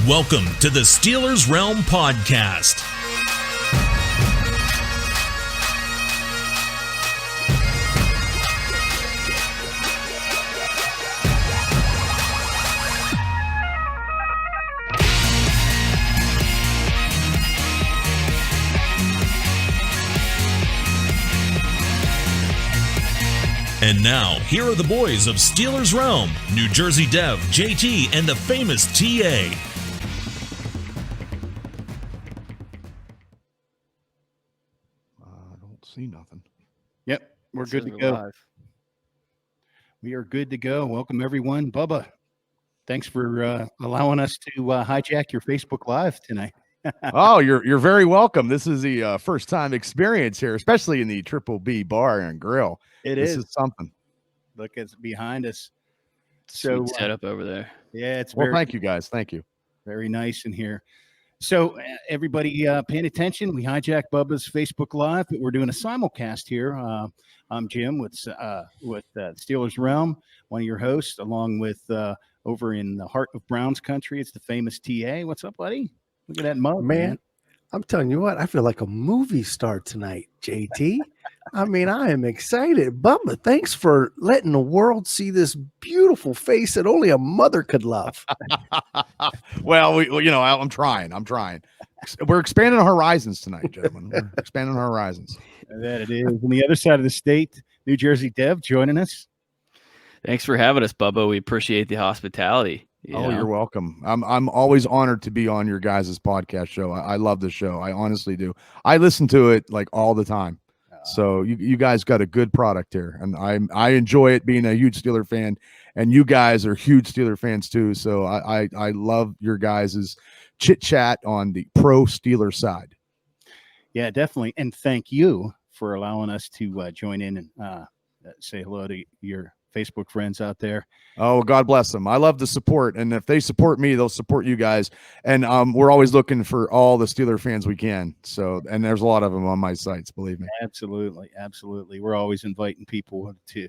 Welcome to the Steelers Realm Podcast. And now, here are the boys of Steelers Realm, New Jersey Dev, JT, and the famous TA. I don't see nothing. Yep, we're good to go. Live. We are good to go. Welcome, everyone. Bubba, thanks for allowing us to hijack your Facebook Live tonight. Oh, you're very welcome. This is the first time experience here, especially in the Triple B Bar and Grill. This is something. Look, it's behind us. So set up over there. Yeah, it's thank you guys. Thank you. Very nice in here. So everybody paying attention. We hijacked Bubba's Facebook Live, but we're doing a simulcast here. I'm Jim with Steelers Realm, one of your hosts, along with over in the heart of Browns country. It's the famous TA. What's up, buddy? Look at that mug, man. I'm telling you what, I feel like a movie star tonight, JT. I mean, I am excited. Bubba, thanks for letting the world see this beautiful face that only a mother could love. Well, I'm trying. We're expanding our horizons tonight, gentlemen. We're expanding our horizons. That it is. On the other side of the state, New Jersey Dev joining us. Thanks for having us, Bubba. We appreciate the hospitality. You're welcome. I'm always honored to be on your guys' podcast show. I love the show. I honestly do. I listen to it like all the time. So you guys got a good product here, and I enjoy it being a huge Steeler fan, and you guys are huge Steeler fans too. So I love your guys' chit chat on the pro Steeler side. Yeah, definitely, and thank you for allowing us to join in and say hello to your Facebook friends out there. Oh, God bless them. I love the support, and if they support me, they'll support you guys. And we're always looking for all the Steeler fans we can. So, and there's a lot of them on my sites, believe me. Absolutely. We're always inviting people to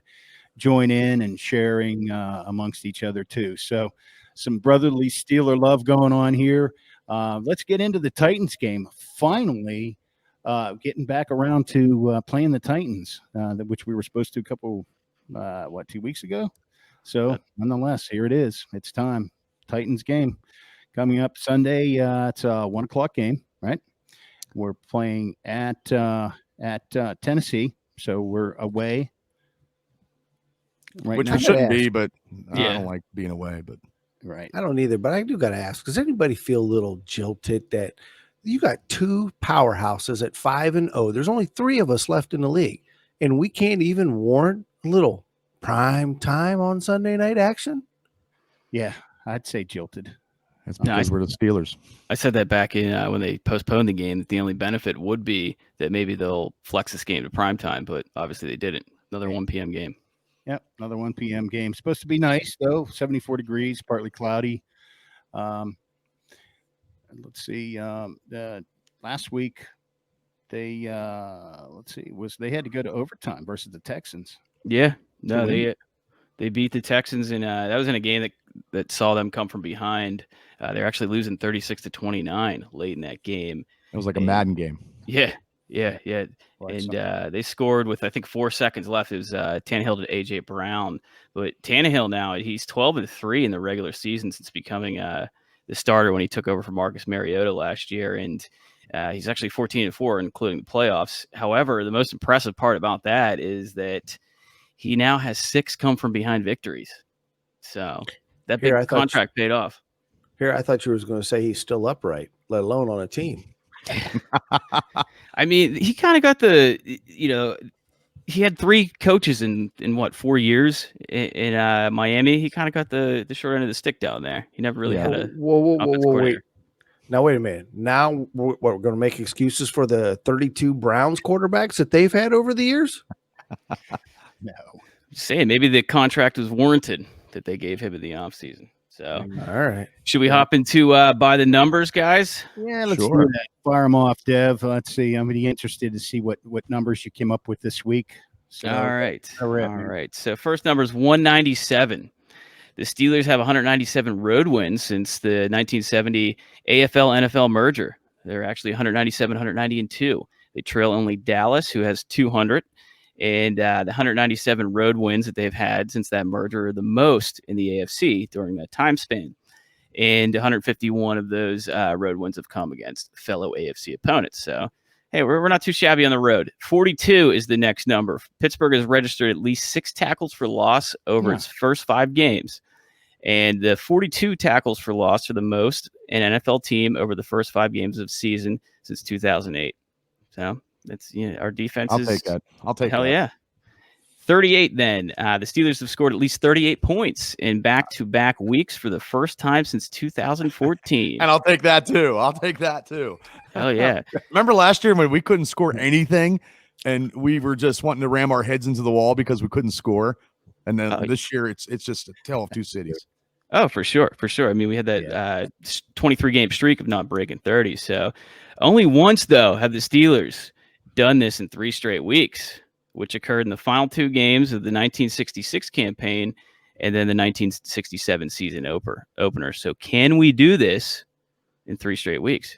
join in and sharing amongst each other too. So, some brotherly Steeler love going on here. Let's get into the Titans game. Finally, getting back around to playing the Titans, which we were supposed to a couple. 2 weeks ago? So nonetheless, here it is. It's time. Titans game coming up Sunday. It's a 1:00 game, right? We're playing at Tennessee, so we're away. Right, which we shouldn't be, but I don't like being away. But right, I don't either. But I do got to ask: does anybody feel a little jilted that you got two powerhouses at 5-0? There's only 3 of us left in the league, and we can't even warrant little prime time on Sunday night action? Yeah, I'd say jilted. That's because we're the Steelers. I said that back in when they postponed the game, that the only benefit would be that maybe they'll flex this game to prime time, but obviously they didn't. Another 1 p.m. game. Yep, another 1 p.m. game. Supposed to be nice, though. 74 degrees, partly cloudy. Let's see. Last week, they had to go to overtime versus the Texans. Yeah, no, they beat the Texans, and that was in a game that saw them come from behind. They're actually losing 36-29 late in that game. It was like a Madden game. Yeah. And they scored with, I think, 4 seconds left. It was Tannehill to A.J. Brown. But Tannehill now, he's 12-3 in the regular season since becoming the starter when he took over from Marcus Mariota last year. And he's actually 14-4, including the playoffs. However, the most impressive part about that is that he now has 6 come-from-behind victories. So that big contract paid off. I thought you were going to say he's still upright, let alone on a team. I mean, he kind of got he had 3 coaches in 4 years in Miami. He kind of got the short end of the stick down there. He never really had a wait. Now, wait a minute. Now we're going to make excuses for the 32 Browns quarterbacks that they've had over the years? No. Just saying, maybe the contract was warranted that they gave him in the offseason. So, all right. Should we hop into by the numbers, guys? Yeah, let's do that. Fire them off, Dev. Let's see. I'm really interested to see what numbers you came up with this week. So, all right. So first number is 197. The Steelers have 197 road wins since the 1970 AFL-NFL merger. They're actually 197, 190-2. They trail only Dallas, who has 200. And the 197 road wins that they've had since that merger are the most in the AFC during that time span. And 151 of those road wins have come against fellow AFC opponents. So, hey, we're not too shabby on the road. 42 is the next number. Pittsburgh has registered at least 6 tackles for loss over its first 5 games. And the 42 tackles for loss are the most in an NFL team over the first 5 games of season since 2008. So that's our defense. I'll take that. Hell that. Yeah. 38 then. The Steelers have scored at least 38 points in back-to-back weeks for the first time since 2014. And I'll take that too. Hell yeah. Remember last year when we couldn't score anything and we were just wanting to ram our heads into the wall because we couldn't score? And then this year it's just a tale of two cities. Oh, for sure. I mean, we had that 23-game streak of not breaking 30. So only once, though, have the Steelers done this in 3 straight weeks, which occurred in the final 2 games of the 1966 campaign and then the 1967 season opener. So can we do this in 3 straight weeks?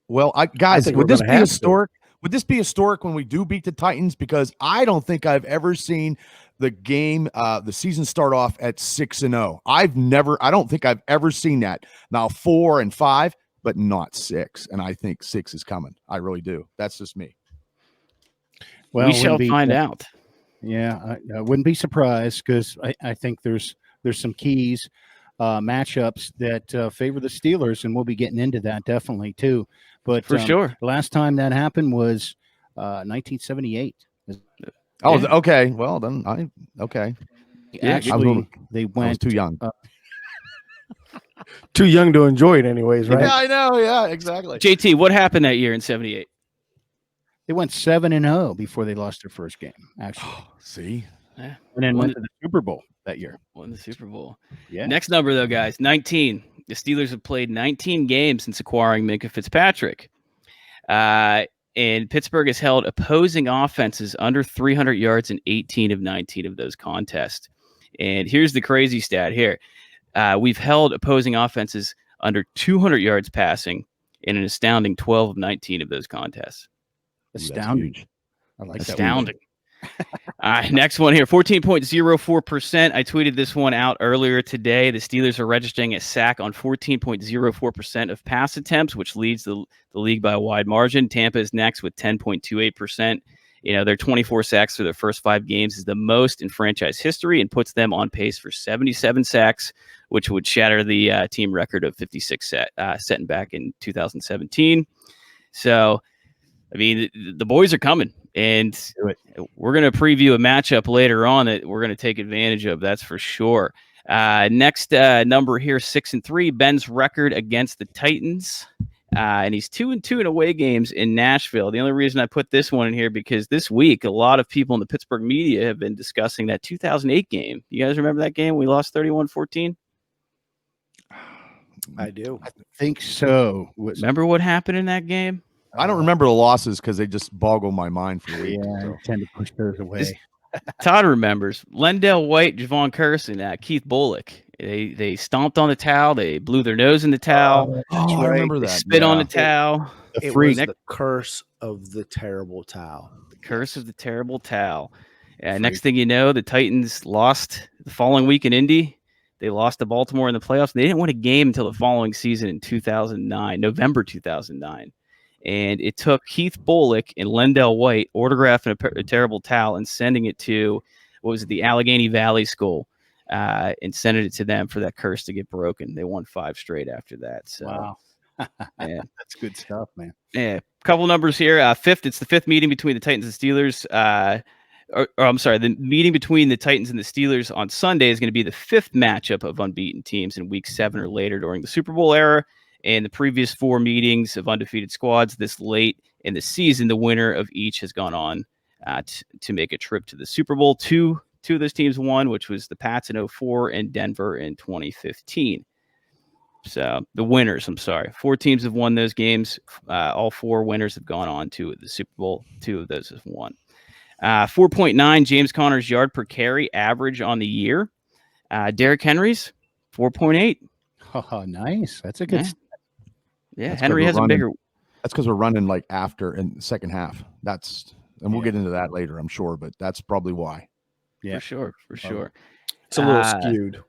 Well, guys, would this be historic? Would this be historic when we do beat the Titans? Because I don't think I've ever seen the game, the season start off at 6-0. I don't think I've ever seen that. Now 4 and 5, but not 6. And I think 6 is coming. I really do. That's just me. Well, we shall find out. Yeah, I wouldn't be surprised because I think there's some keys matchups that favor the Steelers, and we'll be getting into that definitely too. But for sure, the last time that happened was 1978. Oh, yeah. Okay. Well, then okay. Actually, they went too young. Too young to enjoy it, anyways, right? Yeah, I know. Yeah, exactly. JT, what happened that year in '78? They went 7-0 before they lost their first game. Actually, see, and then went to the Super Bowl that year. Won the Super Bowl. Yeah. Next number though, guys, 19. The Steelers have played 19 games since acquiring Minkah Fitzpatrick. And Pittsburgh has held opposing offenses under 300 yards in 18 of 19 of those contests. And here's the crazy stat here. We've held opposing offenses under 200 yards passing in an astounding 12 of 19 of those contests. Astounding. I like astounding. Next one here, 14.04%. I tweeted this one out earlier today. The Steelers are registering a sack on 14.04% of pass attempts, which leads the league by a wide margin. Tampa is next with 10.28%. Their 24 sacks through their first 5 games is the most in franchise history and puts them on pace for 77 sacks, which would shatter the team record of 56 set back in 2017. So, I mean, the boys are coming, and we're going to preview a matchup later on that we're going to take advantage of. That's for sure. Next number here, 6-3, Ben's record against the Titans. And he's 2-2 in away games in Nashville. The only reason I put this one in here because this week, a lot of people in the Pittsburgh media have been discussing that 2008 game. You guys remember that game? We lost 31-14. I do. I think so. Remember what happened in that game? I don't remember the losses because they just boggle my mind for weeks. Yeah, so. I tend to push those away. Todd remembers. Lendell White, Javon Curson, Keith Bullock. They stomped on the towel. They blew their nose in the towel. I remember that. They spit on the towel. It was the curse of the terrible towel. The curse of the terrible towel. Next thing you know, the Titans lost the following week in Indy. They lost to Baltimore in the playoffs. They didn't win a game until the following season in 2009, November 2009. And it took Keith Bullock and Lendell White autographing a terrible towel and sending it to, the Allegheny Valley School, and sending it to them for that curse to get broken. They won 5 straight after that. So, wow. Yeah. That's good stuff, man. Yeah. A couple numbers here. It's the 5th meeting between the Titans and Steelers. The meeting between the Titans and the Steelers on Sunday is going to be the 5th matchup of unbeaten teams in week 7 or later during the Super Bowl era. And the previous 4 meetings of undefeated squads this late in the season, the winner of each has gone on to make a trip to the Super Bowl. Two of those teams won, which was the Pats in 2004 and Denver in 2015. So the winners, 4 teams have won those games. All 4 winners have gone on to the Super Bowl. 2 of those have won. 4.9 James Conner's yard per carry average on the year. Derrick Henry's 4.8. Oh, nice. That's a good. Yeah, That's Henry has a bigger. That's because we're running like after in the second half. And we'll get into that later, I'm sure, but that's probably why. Yeah, For sure. It's a little skewed.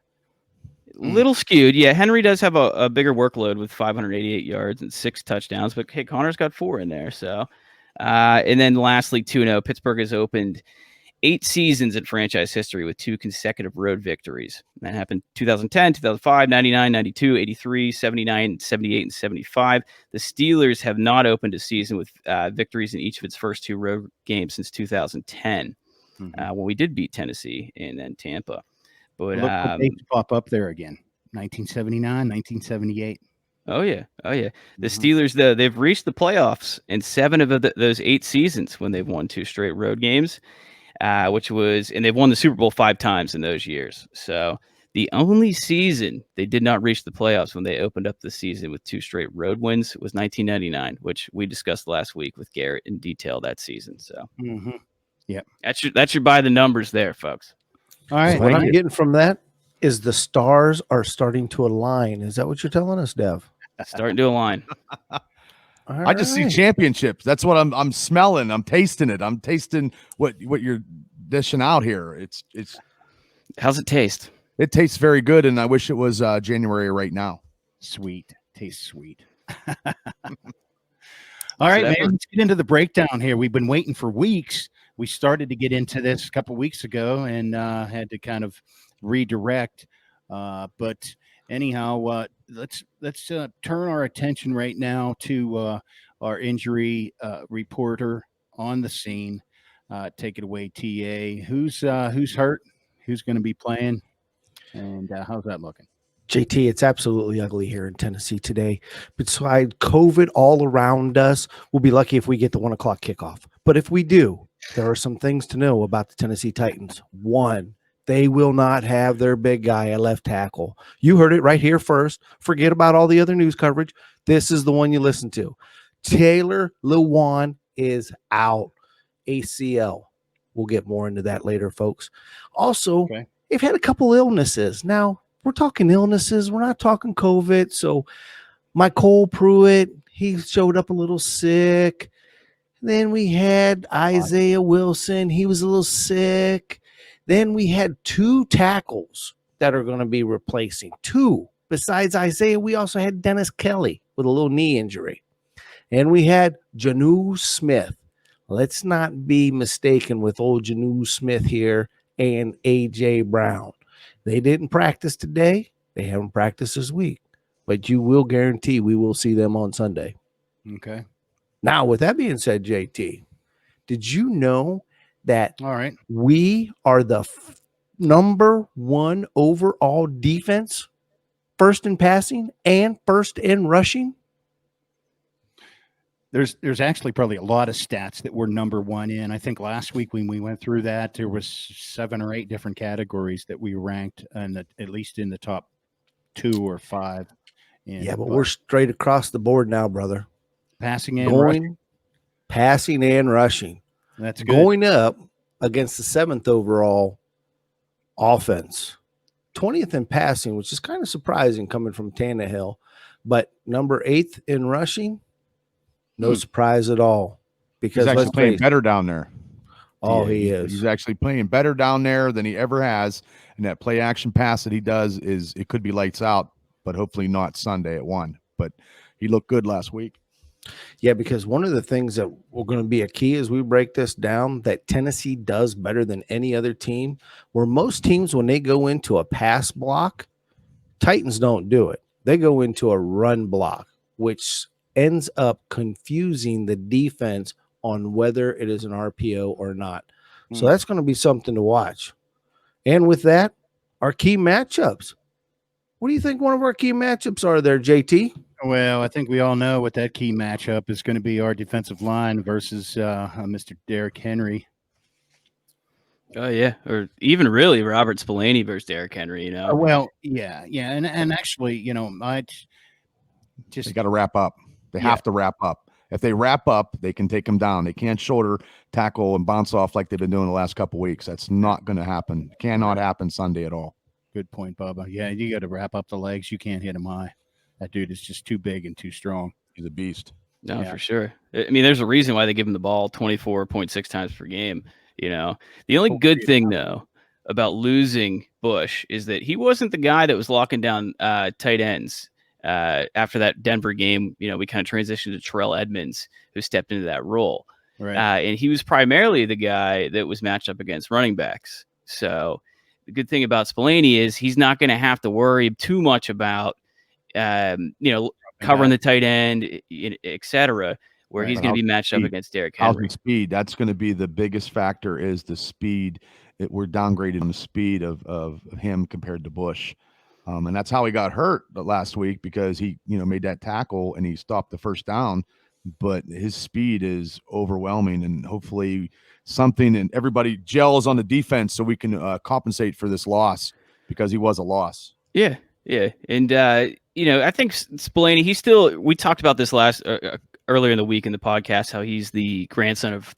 Little skewed. Yeah, Henry does have a bigger workload with 588 yards and 6 touchdowns, but hey, Connor's got 4 in there. So, and then lastly, 2-0. Pittsburgh has opened 8 seasons in franchise history with 2 consecutive road victories. That happened 2010, 2005, 99, 92, 83, 79, 78, and 75. The Steelers have not opened a season with victories in each of its first 2 road games since 2010, when we did beat Tennessee and then Tampa. But look what dates pop up there again. 1979, 1978. Oh yeah. The Steelers, though, they've reached the playoffs in 7 of those 8 seasons when they've won 2 straight road games, and they've won the Super Bowl 5 times in those years. So the only season they did not reach the playoffs when they opened up the season with 2 straight road wins was 1999, which we discussed last week with Garrett in detail that season. So yeah, that's your by the numbers there, folks. All right. So what I'm getting from that is the stars are starting to align. Is that what you're telling us, Dev? Starting to align. I just see championships. That's what I'm smelling. I'm tasting it. I'm tasting what you're dishing out here. It's How's it taste? It tastes very good, and I wish it was January right now. Sweet. Tastes sweet. All right, man, let's get into the breakdown here. We've been waiting for weeks. We started to get into this a couple weeks ago and had to kind of redirect. But anyhow, let's turn our attention right now to our injury reporter on the scene. Take it away, TA. Who's hurt? Who's going to be playing? And how's that looking? JT, it's absolutely ugly here in Tennessee today. Besides COVID all around us, we'll be lucky if we get the 1 o'clock kickoff. But if we do, there are some things to know about the Tennessee Titans. 1, they will not have their big guy at left tackle. You heard it right here first. Forget about all the other news coverage. This is the one you listen to. Taylor Lewan is out. ACL. We'll get more into that later, folks. Also, they've had a couple illnesses. Now, we're talking illnesses. We're not talking COVID. So Cole Pruitt, he showed up a little sick. Then we had Isaiah Wilson. He was a little sick. Then we had 2 tackles that are going to be replacing. 2. Besides Isaiah, we also had Dennis Kelly with a little knee injury. And we had Janu Smith. Let's not be mistaken with old Janu Smith here and A.J. Brown. They didn't practice today. They haven't practiced this week. But you will guarantee we will see them on Sunday. Okay. Now, with that being said, JT, did you know that we are the number 1 overall defense, first in passing and first in rushing? There's actually probably a lot of stats that we're number 1 in. I think last week when we went through that, there was 7 or 8 different categories that we ranked, and at least in the top 2 or 5. Yeah, but we're straight across the board now, brother. Passing and rushing. Passing and rushing. That's good. Going up against the 7th overall offense. 20th in passing, which is kind of surprising coming from Tannehill, but number 8th in rushing. No surprise at all, because he's actually playing better down there. Oh, he is. He's actually playing better down there than he ever has. And that play action pass that he does it could be lights out, but hopefully not Sunday at 1. But he looked good last week. Yeah, because one of the things that we're going to be a key as we break this down that Tennessee does better than any other team, where most teams, when they go into a pass block, Titans don't do it. They go into a run block, which ends up confusing the defense on whether it is an RPO or not. So that's going to be something to watch. And with that, our key matchups. What do you think one of our key matchups are there, JT? Well, I think we all know what that key matchup is going to be: our defensive line versus Mr. Derrick Henry. Oh yeah, or even really Robert Spillane versus Derrick Henry. You know. Well, yeah, and actually, I just they got to wrap up. They have to wrap up. If they wrap up, they can take them down. They can't shoulder tackle and bounce off like they've been doing the last couple of weeks. That's not going to happen. Cannot happen Sunday at all. Good point, Bubba. Yeah, you got to wrap up the legs. You can't hit him high. That dude is just too big and too strong. He's a beast. No, Yeah. for sure. I mean, there's a reason why they give him the ball 24.6 times per game. The only good thing though about losing Bush is that he wasn't the guy that was locking down tight ends. After that Denver game, we kind of transitioned to Terrell Edmonds, who stepped into that role. Right. And he was primarily the guy that was matched up against running backs. So the good thing about Spillane is he's not going to have to worry too much about, covering the tight end, et cetera, where he's going to be matched up against Derrick How's Henry. the speed? That's going to be the biggest factor is the speed. We're downgrading the speed of him compared to Bush. And that's how he got hurt last week because he, made that tackle and he stopped the first down, but his speed is overwhelming and hopefully something and everybody gels on the defense so we can compensate for this loss because he was a loss. Yeah. Yeah. And, I think Spillane, we talked about this earlier in the week in the podcast, how he's the grandson of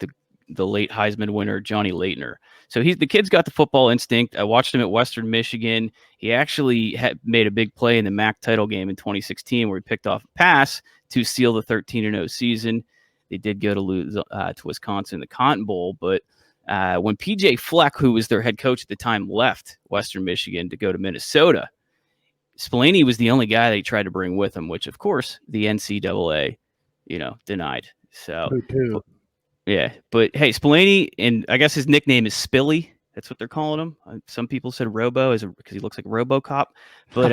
the late Heisman winner, Johnny Laettner. So the kid's got the football instinct. I watched him at Western Michigan. He actually had made a big play in the MAC title game in 2016 where he picked off a pass to seal the 13-0 season. They did go to lose to Wisconsin in the Cotton Bowl, but when PJ Fleck, who was their head coach at the time, left Western Michigan to go to Minnesota, Spillane was the only guy they tried to bring with him, which of course the NCAA, denied. So, yeah, but hey, Spillane, and I guess his nickname is Spilly. That's what they're calling him. Some people said Robo because he looks like RoboCop, but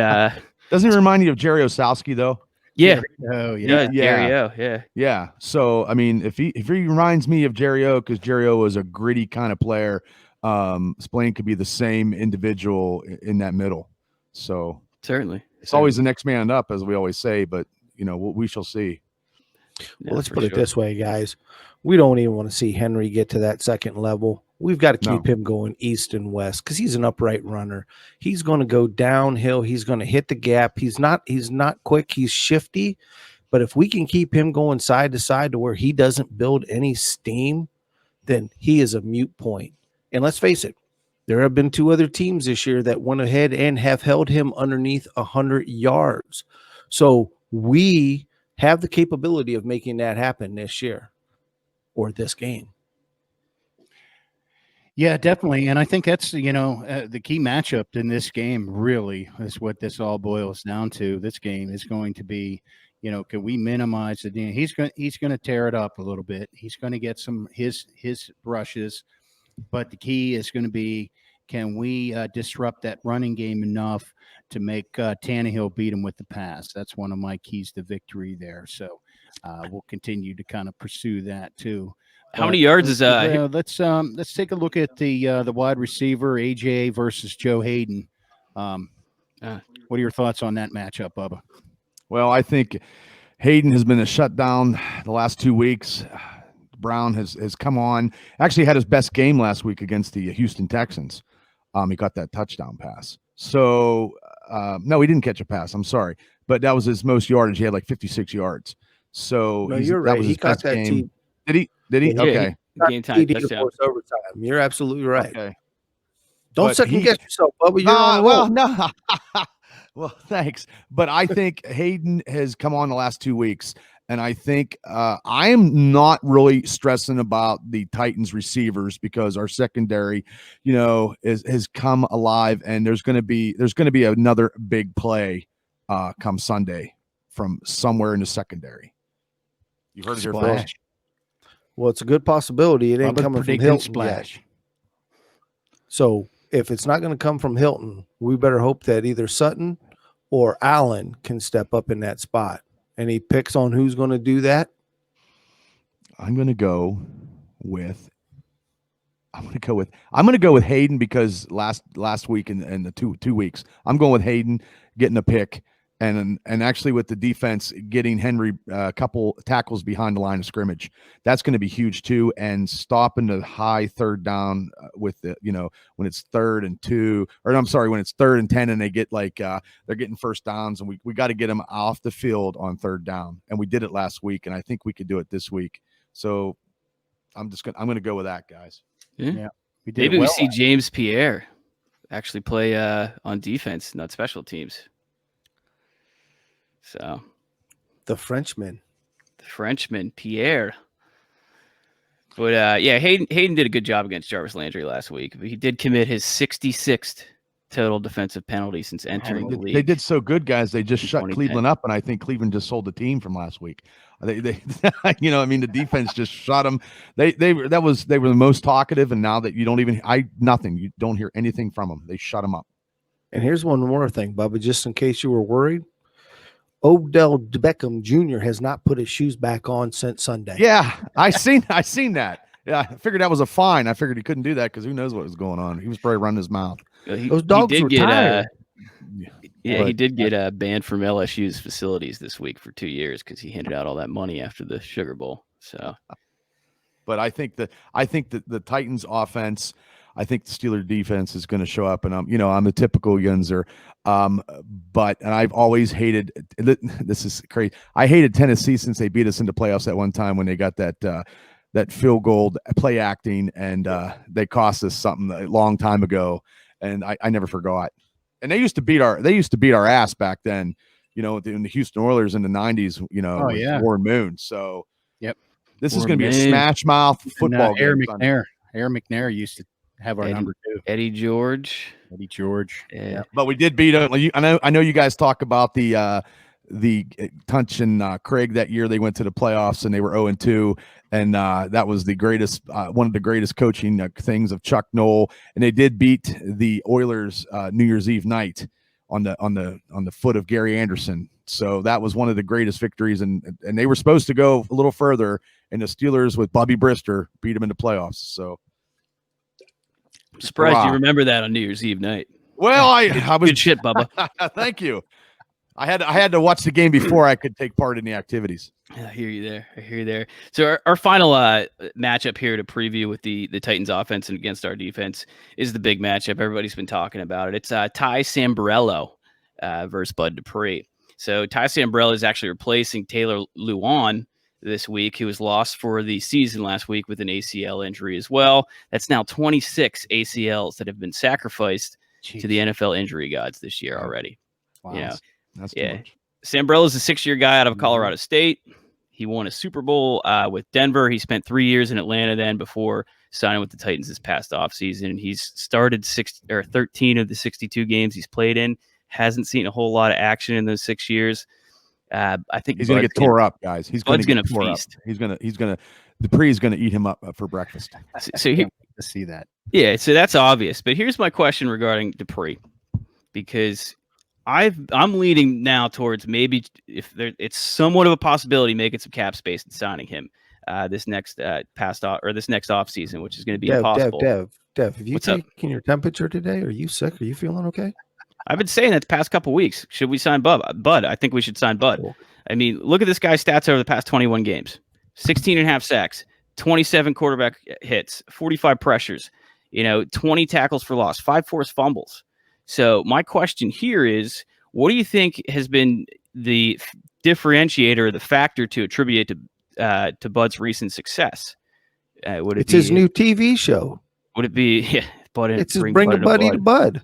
doesn't he remind you of Jerry Osowski though? Yeah. Oh yeah. Yeah. So I mean, if he reminds me of Jerry O, because Jerry O was a gritty kind of player, Spillane could be the same individual in that middle. So certainly, it's always the next man up, as we always say. But we shall see. Well, let's put it this way, guys. We don't even want to see Henry get to that second level. We've got to keep him going east and west because he's an upright runner. He's going to go downhill. He's going to hit the gap. He's not quick. He's shifty. But if we can keep him going side to side to where he doesn't build any steam, then he is a moot point. And let's face it, there have been 2 other teams this year that went ahead and have held him underneath 100 yards. So we have the capability of making that happen this year or this game. Yeah, definitely. And I think that's, the key matchup in this game really is what this all boils down to. This game is going to be, can we minimize the damage? He's going to tear it up a little bit. He's going to get some his rushes, but the key is going to be, can we disrupt that running game enough to make Tannehill beat him with the pass? That's one of my keys to victory there. So we'll continue to kind of pursue that too. How many yards is let's take a look at the wide receiver AJ versus Joe Haden. What are your thoughts on that matchup, Bubba? Well, I think Haden has been a shutdown the last 2 weeks. Brown has come on. Actually had his best game last week against the Houston Texans. He got that touchdown pass. So no, he didn't catch a pass. I'm sorry, but that was his most yardage. He had like 56 yards. So no, you're right. He got that game. Did he? Yeah, okay. Game time touchdown. Overtime. You're absolutely right. Okay. Don't second guess yourself, Bubba. No. Well, thanks. But I think Haden has come on the last 2 weeks. And I think I am not really stressing about the Titans receivers because our secondary, has come alive, and there's going to be another big play come Sunday from somewhere in the secondary. You heard it here first. Well, it's a good possibility. It ain't coming from Hilton Splash. Yet. So if it's not going to come from Hilton, we better hope that either Sutton or Allen can step up in that spot. Any picks on who's going to do that? I'm going to go with Haden because last week and the two weeks, I'm going with Haden getting a pick and actually with the defense getting Henry a couple tackles behind the line of scrimmage. That's going to be huge too. And stopping the high third down with the, when it's 3rd and 2, or I'm sorry, when it's 3rd and 10 and they get they're getting first downs, and we got to get them off the field on 3rd down. And we did it last week, and I think we could do it this week. So I'm going to go with that, guys. Yeah. We see James Pierre actually play on defense, not special teams. So the Frenchman, Pierre. But yeah, Haden did a good job against Jarvis Landry last week. But he did commit his 66th total defensive penalty since entering the league. They did so good, guys. They just shut Cleveland up, and I think Cleveland just sold the team from last week. They you know, I mean, the defense just shut them. They were the most talkative, and now that you don't even you don't hear anything from them. They shut them up. And here's one more thing, Bubba, just in case you were worried. Odell Beckham Jr. has not put his shoes back on since Sunday. Yeah, I seen that. Yeah, I figured that was a fine. I figured he couldn't do that because who knows what was going on. He was probably running his mouth. Those dogs were tired. He did get banned from LSU's facilities this week for 2 years because he handed out all that money after the Sugar Bowl. So, but I think that the Titans offense, I think the Steelers defense is going to show up, and I'm a typical Yunzer, but I've always hated this is crazy. I hated Tennessee since they beat us into playoffs at one time when they got that field goal play acting, and they cost us something a long time ago, and I never forgot. And they used to beat our ass back then, in the Houston Oilers in the 90s, with Warren Moon. So yep, this is going to be a smash mouth football game. Aaron McNair used to have our number too. Eddie George. Yeah. But we did beat him. I know you guys talk about the Tunch and Craig that year. They went to the playoffs and they were 0-2, and that was the greatest, one of the greatest coaching things of Chuck Noll. And they did beat the Oilers New Year's Eve night on the foot of Gary Anderson. So that was one of the greatest victories, and they were supposed to go a little further, and the Steelers with Bobby Brister beat them in the playoffs. So I'm surprised you remember that on New Year's Eve night. Well, I was good shit, Bubba. Thank you. I had to watch the game before I could take part in the activities. I hear you there. So our final matchup here to preview with the Titans offense and against our defense is the big matchup. Everybody's been talking about it. It's Ty Sambrailo versus Bud Dupree. So Ty Sambrailo is actually replacing Taylor Lewan this week. He was lost for the season last week with an ACL injury as well. That's now 26 ACLs that have been sacrificed to the NFL injury gods this year already. Wow. Yeah. That's too much. Sambrailo is a 6-year guy out of Colorado State. He won a Super Bowl with Denver. He spent 3 years in Atlanta then before signing with the Titans this past offseason. He's started 13 of the 62 games he's played in. Hasn't seen a whole lot of action in those 6 years. I think he's going to get tore up, guys. He's going to get tore up. Feast. He's going to Dupree's going to eat him up for breakfast. So he, to see that. Yeah, so that's obvious. But here's my question regarding Dupree, because I'm leaning now towards maybe it's somewhat of a possibility making some cap space and signing him this next off season, which is going to be impossible. Dev, have you taken your temperature today? Are you sick? Are you feeling okay? I've been saying that the past couple weeks. Should we sign Bud? I think we should sign Bud. Cool. I mean, look at this guy's stats over the past 21 games: 16.5 sacks, 27 quarterback hits, 45 pressures, 20 tackles for loss, 5 forced fumbles. So my question here is, what do you think has been the differentiator, the factor to attribute to Bud's recent succce? It's his new TV show. Would it be Bud? It's Bring a Buddy to Bud.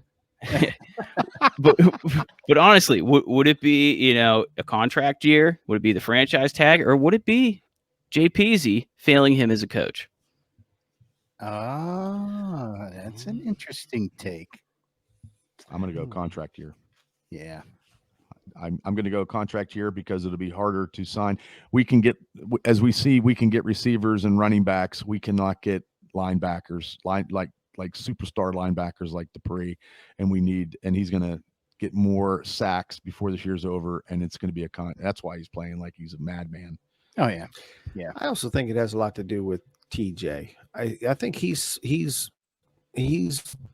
but honestly, would it be a contract year? Would it be the franchise tag, or would it be Jay Peasy failing him as a coach? That's an interesting take. I'm going to go contract year. Yeah. I'm going to go contract year because it'll be harder to sign. We can get receivers and running backs. We cannot get linebackers like superstar linebackers like Dupree, and he's going to get more sacks before this year's over, and it's going to be that's why he's playing like he's a madman. Oh yeah. I also think it has a lot to do with TJ. I think he's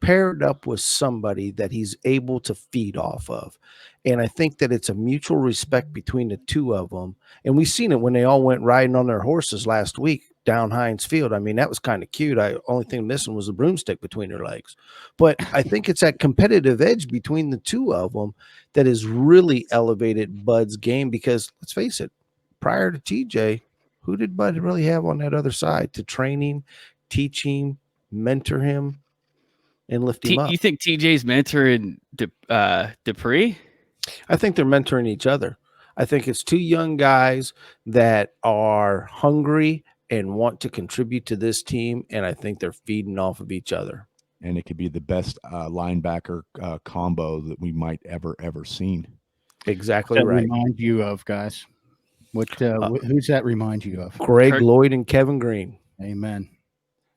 paired up with somebody that he's able to feed off of. And I think that it's a mutual respect between the two of them. And we've seen it when they all went riding on their horses last week down Heinz Field. I mean, that was kind of cute. Only thing missing was the broomstick between their legs. But I think it's that competitive edge between the two of them that has really elevated Bud's game, because let's face it, prior to TJ, who did Bud really have on that other side to train him, teach him, mentor him? and lift him up. You think TJ's mentoring Dupree? I think they're mentoring each other. I think it's two young guys that are hungry and want to contribute to this team, and I think they're feeding off of each other. And it could be the best linebacker combo that we might ever seen. Exactly that right. Remind you of, guys? Who's that remind you of? Greg Lloyd and Kevin Green. Amen.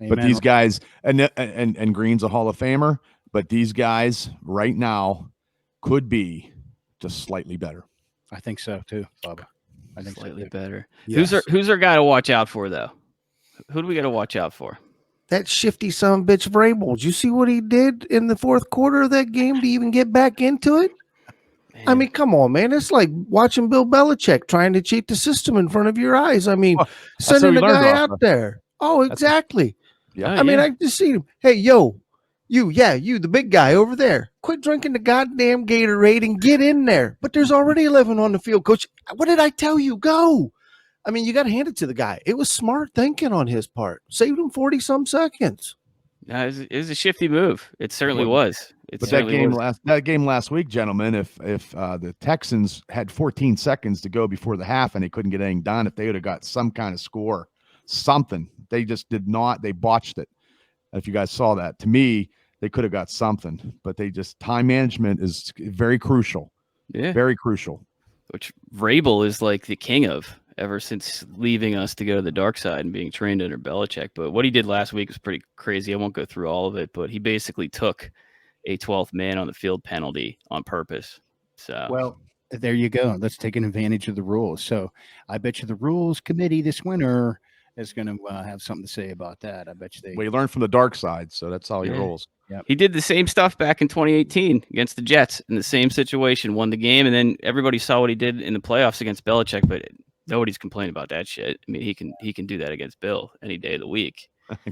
But these guys, and Green's a Hall of Famer, but these guys right now could be just slightly better. I think so too, Bubba. I think Slightly so better. Yes. Who's our guy to watch out for, though? Who do we got to watch out for? That shifty son of a bitch Vrabel. Did you see what he did in the fourth quarter of that game to even get back into it? Man. I mean, come on, man. It's like watching Bill Belichick trying to cheat the system in front of your eyes. I mean, sending a guy out there. Oh, exactly. Yeah. I mean, I just see him. Hey, yo, you, the big guy over there. Quit drinking the goddamn Gatorade and get in there. But there's already 11 on the field, coach. What did I tell you? Go. I mean, you got to hand it to the guy. It was smart thinking on his part. Saved him 40-some seconds. It was a shifty move. It certainly was. But that game last week, gentlemen, if the Texans had 14 seconds to go before the half and they couldn't get anything done, if they would have got some kind of score, something, they just did not. They botched it. If you guys saw that, to me, they could have got something, but they just time management is very crucial. Yeah, very crucial. Which Vrabel is like the king of ever since leaving us to go to the dark side and being trained under Belichick. But what he did last week was pretty crazy. I won't go through all of it, but he basically took a 12th man on the field penalty on purpose. So, well, there you go. Let's take an advantage of the rules. So I bet you the rules committee this winter is going to have something to say about that. I bet you Well, he learned from the dark side, so that's how he rolls. Yep. He did the same stuff back in 2018 against the Jets in the same situation, won the game, and then everybody saw what he did in the playoffs against Belichick, but nobody's complaining about that shit. I mean, he can do that against Bill any day of the week.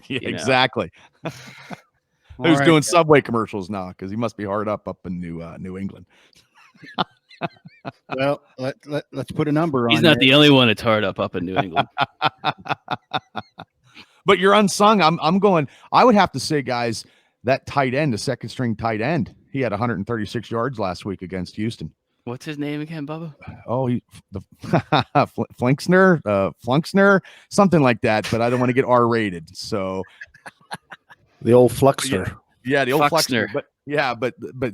Yeah, exactly. Who's right, doing Subway commercials now? Because he must be hard up in New England. Well, let's put a number on. He's not the only one that's hard up in New England. But you're unsung. I'm going. I would have to say, guys, that tight end, the second string tight end, he had 136 yards last week against Houston. What's his name again, Bubba? Oh, Flunksner, something like that. But I don't want to get R-rated. So the old Fluxner. Yeah, the old Fluxner. But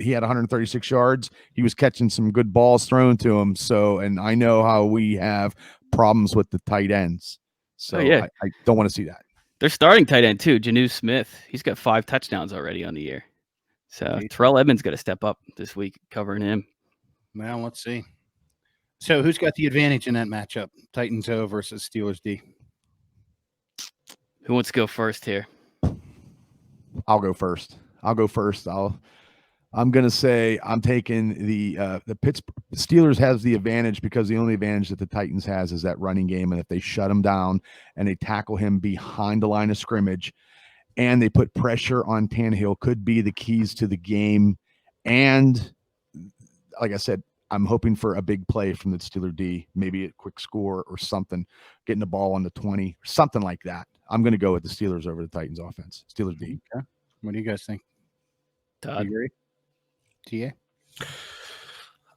he had 136 yards. He was catching some good balls thrown to him. So, and I know how we have problems with the tight ends. So I don't want to see that. They're starting tight end too, Janu Smith. He's got 5 touchdowns already on the year. So Terrell Edmonds got to step up this week covering him. Well, let's see. So who's got the advantage in that matchup? Titans O versus Steelers D. Who wants to go first here? I'll go first. I'm going to say I'm taking the Pittsburgh Steelers has the advantage because the only advantage that the Titans has is that running game. And if they shut him down and they tackle him behind the line of scrimmage and they put pressure on Tannehill, could be the keys to the game. And like I said, I'm hoping for a big play from the Steeler D, maybe a quick score or something, getting the ball on the 20, something like that. I'm going to go with the Steelers over the Titans offense. Steelers D. Okay. What do you guys think? Todd? You agree?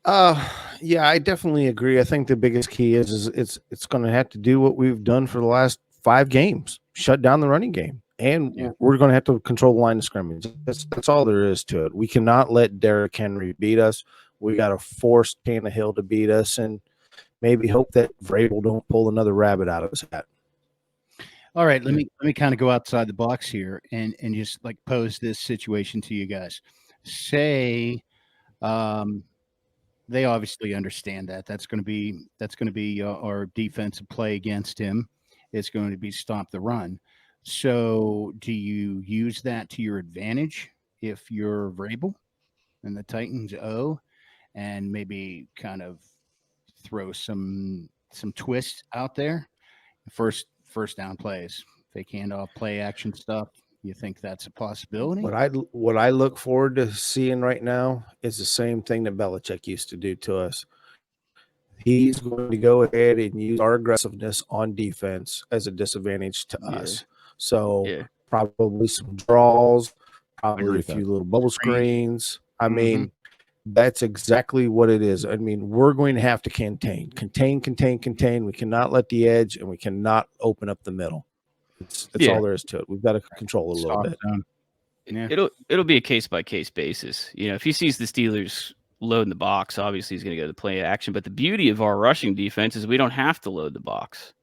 TA? Yeah, I definitely agree. I think the biggest key is it's going to have to do what we've done for the last 5 games, shut down the running game. And we're going to have to control the line of scrimmage. That's all there is to it. We cannot let Derrick Henry beat us. We got to force Tannehill to beat us and maybe hope that Vrabel don't pull another rabbit out of his hat. All right, let me kind of go outside the box here and just like pose this situation to you guys. Say they obviously understand that that's going to be our defensive play against him. It's going to be stop the run. So do you use that to your advantage if you're Vrabel and the Titans O, and maybe kind of throw some twists out there? First down plays, fake handoff, play action stuff. You think that's a possibility? What I look forward to seeing right now is the same thing that Belichick used to do to us. He's going to go ahead and use our aggressiveness on defense as a disadvantage to us. So probably some draws, probably a few little bubble screens. I Mm-hmm. mean, that's exactly what it is. I mean, we're going to have to contain. We cannot let the edge, and we cannot open up the middle. It's all there is to it. We've got to control it a little bit. Yeah. It'll be a case by case basis. You know, if he sees the Steelers loading the box, obviously he's going to go to play action. But the beauty of our rushing defense is we don't have to load the box.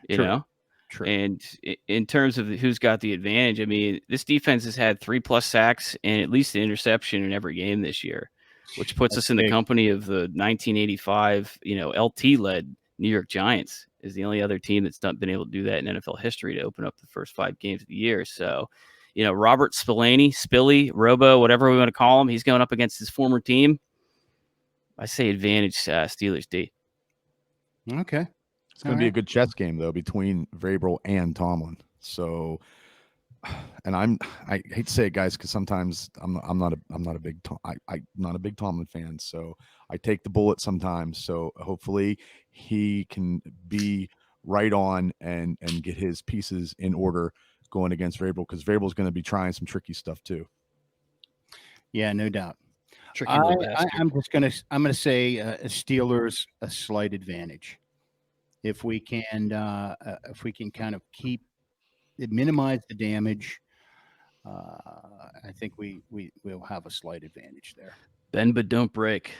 You know. True. And in terms of who's got the advantage, I mean, this defense has had 3+ sacks and at least an interception in every game this year, which puts us in the company of the 1985, LT-led New York Giants is the only other team that's not been able to do that in NFL history to open up the first 5 games of the year. So, Robert Spillane, Spilly, Robo, whatever we want to call him, he's going up against his former team. I say advantage Steelers D. Okay. It's going to be a good chess game though between Vrabel and Tomlin. So, and I hate to say it, guys, because sometimes I'm not a big Tomlin fan. So I take the bullet sometimes. So hopefully he can be right on and get his pieces in order going against Vrabel, because Vrabel's going to be trying some tricky stuff too. Yeah, no doubt. I'm going to say Steelers a slight advantage. If we can kind of minimize the damage, I think we'll have a slight advantage there. Bend but don't break.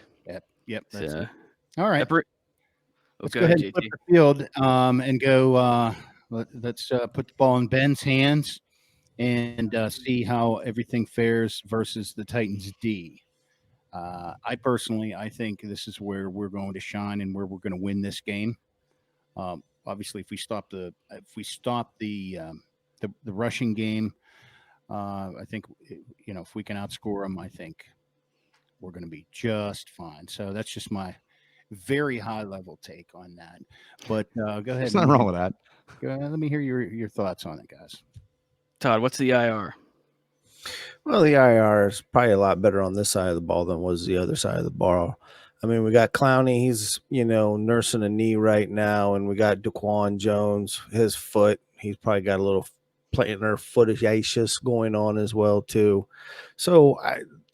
Yep. That's it. All right. Let's go ahead and flip the field and go. Let's put the ball in Ben's hands and see how everything fares versus the Titans D. I think this is where we're going to shine and where we're going to win this game. Obviously, if we stop the rushing game, I think if we can outscore them, I think we're going to be just fine. So that's just my very high level take on that. But go ahead. There's nothing wrong with that. Let me hear your thoughts on it, guys. Todd, what's the IR? Well, the IR is probably a lot better on this side of the ball than was the other side of the ball. I mean, we got Clowney. He's, nursing a knee right now. And we got Daquon Jones, his foot. He's probably got a little plantar footaceous going on as well, too. So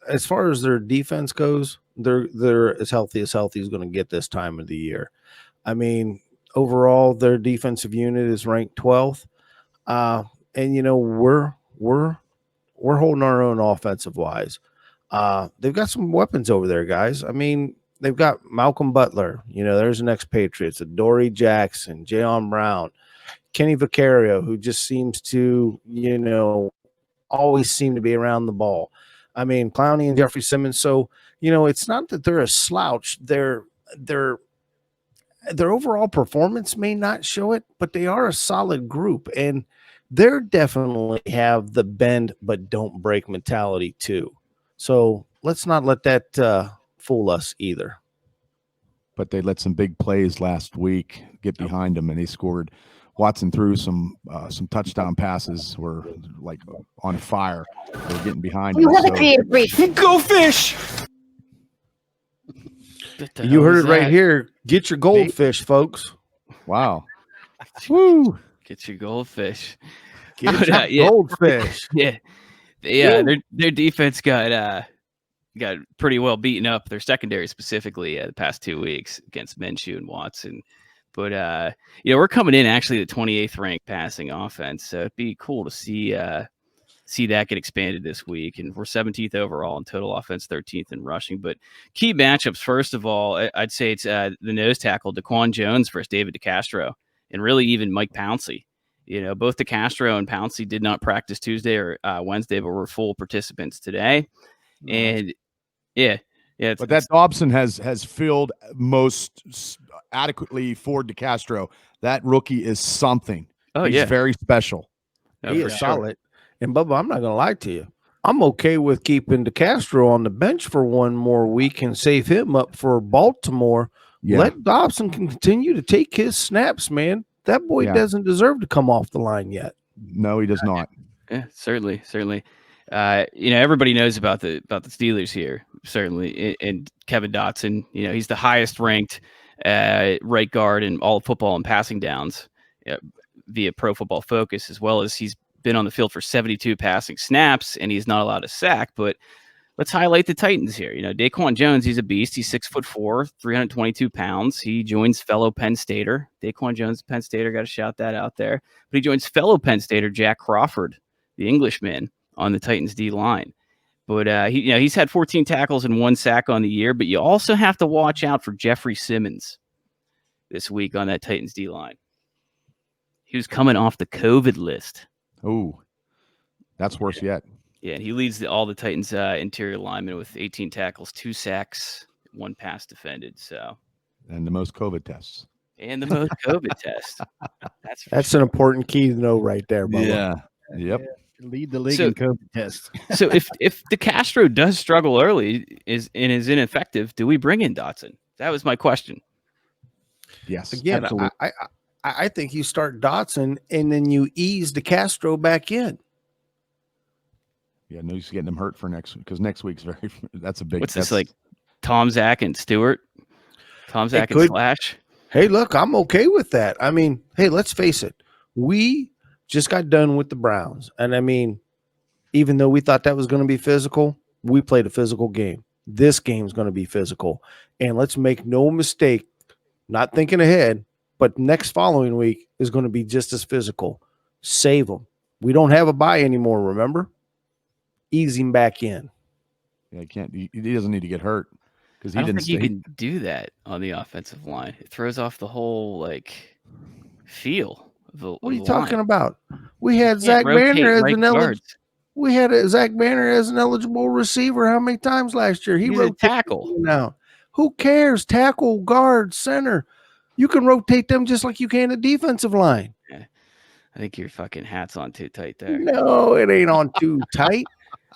as far as their defense goes, they're as healthy as going to get this time of the year. I mean, overall, their defensive unit is ranked 12th. And, we're holding our own offensive wise. They've got some weapons over there, guys. I mean, they've got Malcolm Butler. There's an ex-Patriots, Adoree Jackson, Jayon Brown, Kenny Vaccaro, who just seems to, always seem to be around the ball. I mean, Clowney and Jeffrey Simmons. So, it's not that they're a slouch. Their overall performance may not show it, but they are a solid group. And they're definitely have the bend but don't break mentality too. So let's not let that fool us either. But they let some big plays last week get behind them, and they scored. Watson threw some touchdown passes, were like on fire. They were getting behind. You have a creative brief. Go fish. You heard it right here. Get your goldfish, folks. Wow. Woo. Get your goldfish. Get your goldfish. Yeah. Their defense got pretty well beaten up. Their secondary specifically the past 2 weeks against Minshew and Watson. But we're coming in actually the 28th ranked passing offense, so it'd be cool to see that get expanded this week. And we're 17th overall in total offense, 13th in rushing. But key matchups, first of all, I'd say it's the nose tackle Daquon Jones versus David DeCastro, and really even Mike Pouncey. Both DeCastro and Pouncey did not practice Tuesday or Wednesday, but were full participants today. And but that Dobson has filled most adequately for DeCastro. That rookie is something. He's very special. He is solid. And Bubba, I'm not going to lie to you. I'm okay with keeping DeCastro on the bench for one more week and save him up for Baltimore. Yeah. Let Dobson continue to take his snaps, man. That boy doesn't deserve to come off the line yet. No, he does not. Yeah, certainly. Everybody knows about the Steelers here, certainly, and Kevin Dotson. He's the highest ranked right guard in all of football and passing downs via Pro Football Focus, as well as he's been on the field for 72 passing snaps, and he's not allowed to sack. But let's highlight the Titans here. Daquon Jones, he's a beast. He's 6'4", 322 pounds. He joins fellow Penn Stater. Daquon Jones, Penn Stater, got to shout that out there. But he joins fellow Penn Stater Jack Crawford, the Englishman, on the Titans D line. But he's had 14 tackles and 1 sack on the year. But you also have to watch out for Jeffrey Simmons this week on that Titans D line. He was coming off the COVID list. Oh, that's worse yet. Yeah, and he leads all the Titans interior linemen with 18 tackles, 2 sacks, 1 pass defended. So, and the most COVID tests. And the most COVID tests. That's an important key to know right there, Bubba. Yeah. Yep. Lead the league in COVID tests. So if DeCastro does struggle early is ineffective, do we bring in Dotson? That was my question. Yes. Again, I think you start Dotson and then you ease DeCastro back in. Yeah, no, he's getting him hurt for next week because next week's that's a big. What's this like? Tom, Zach, and Stewart. Tom, Zach, and Slash. Hey, look, I'm okay with that. I mean, hey, let's face it. We just got done with the Browns, and I mean, even though we thought that was going to be physical, we played a physical game. This game's going to be physical, and let's make no mistake. Not thinking ahead, but next following week is going to be just as physical. Save them. We don't have a bye anymore. Remember. Ease him back in. Yeah, he doesn't need to get hurt because he I don't didn't. think you can do that on the offensive line. It throws off the whole feel. What are you talking about? We had Zach Banner as an eligible receiver. How many times last year? He rotated tackle. Now, who cares? Tackle, guard, center. You can rotate them just like you can a defensive line. Yeah. I think your fucking hat's on too tight there. No, it ain't on too tight.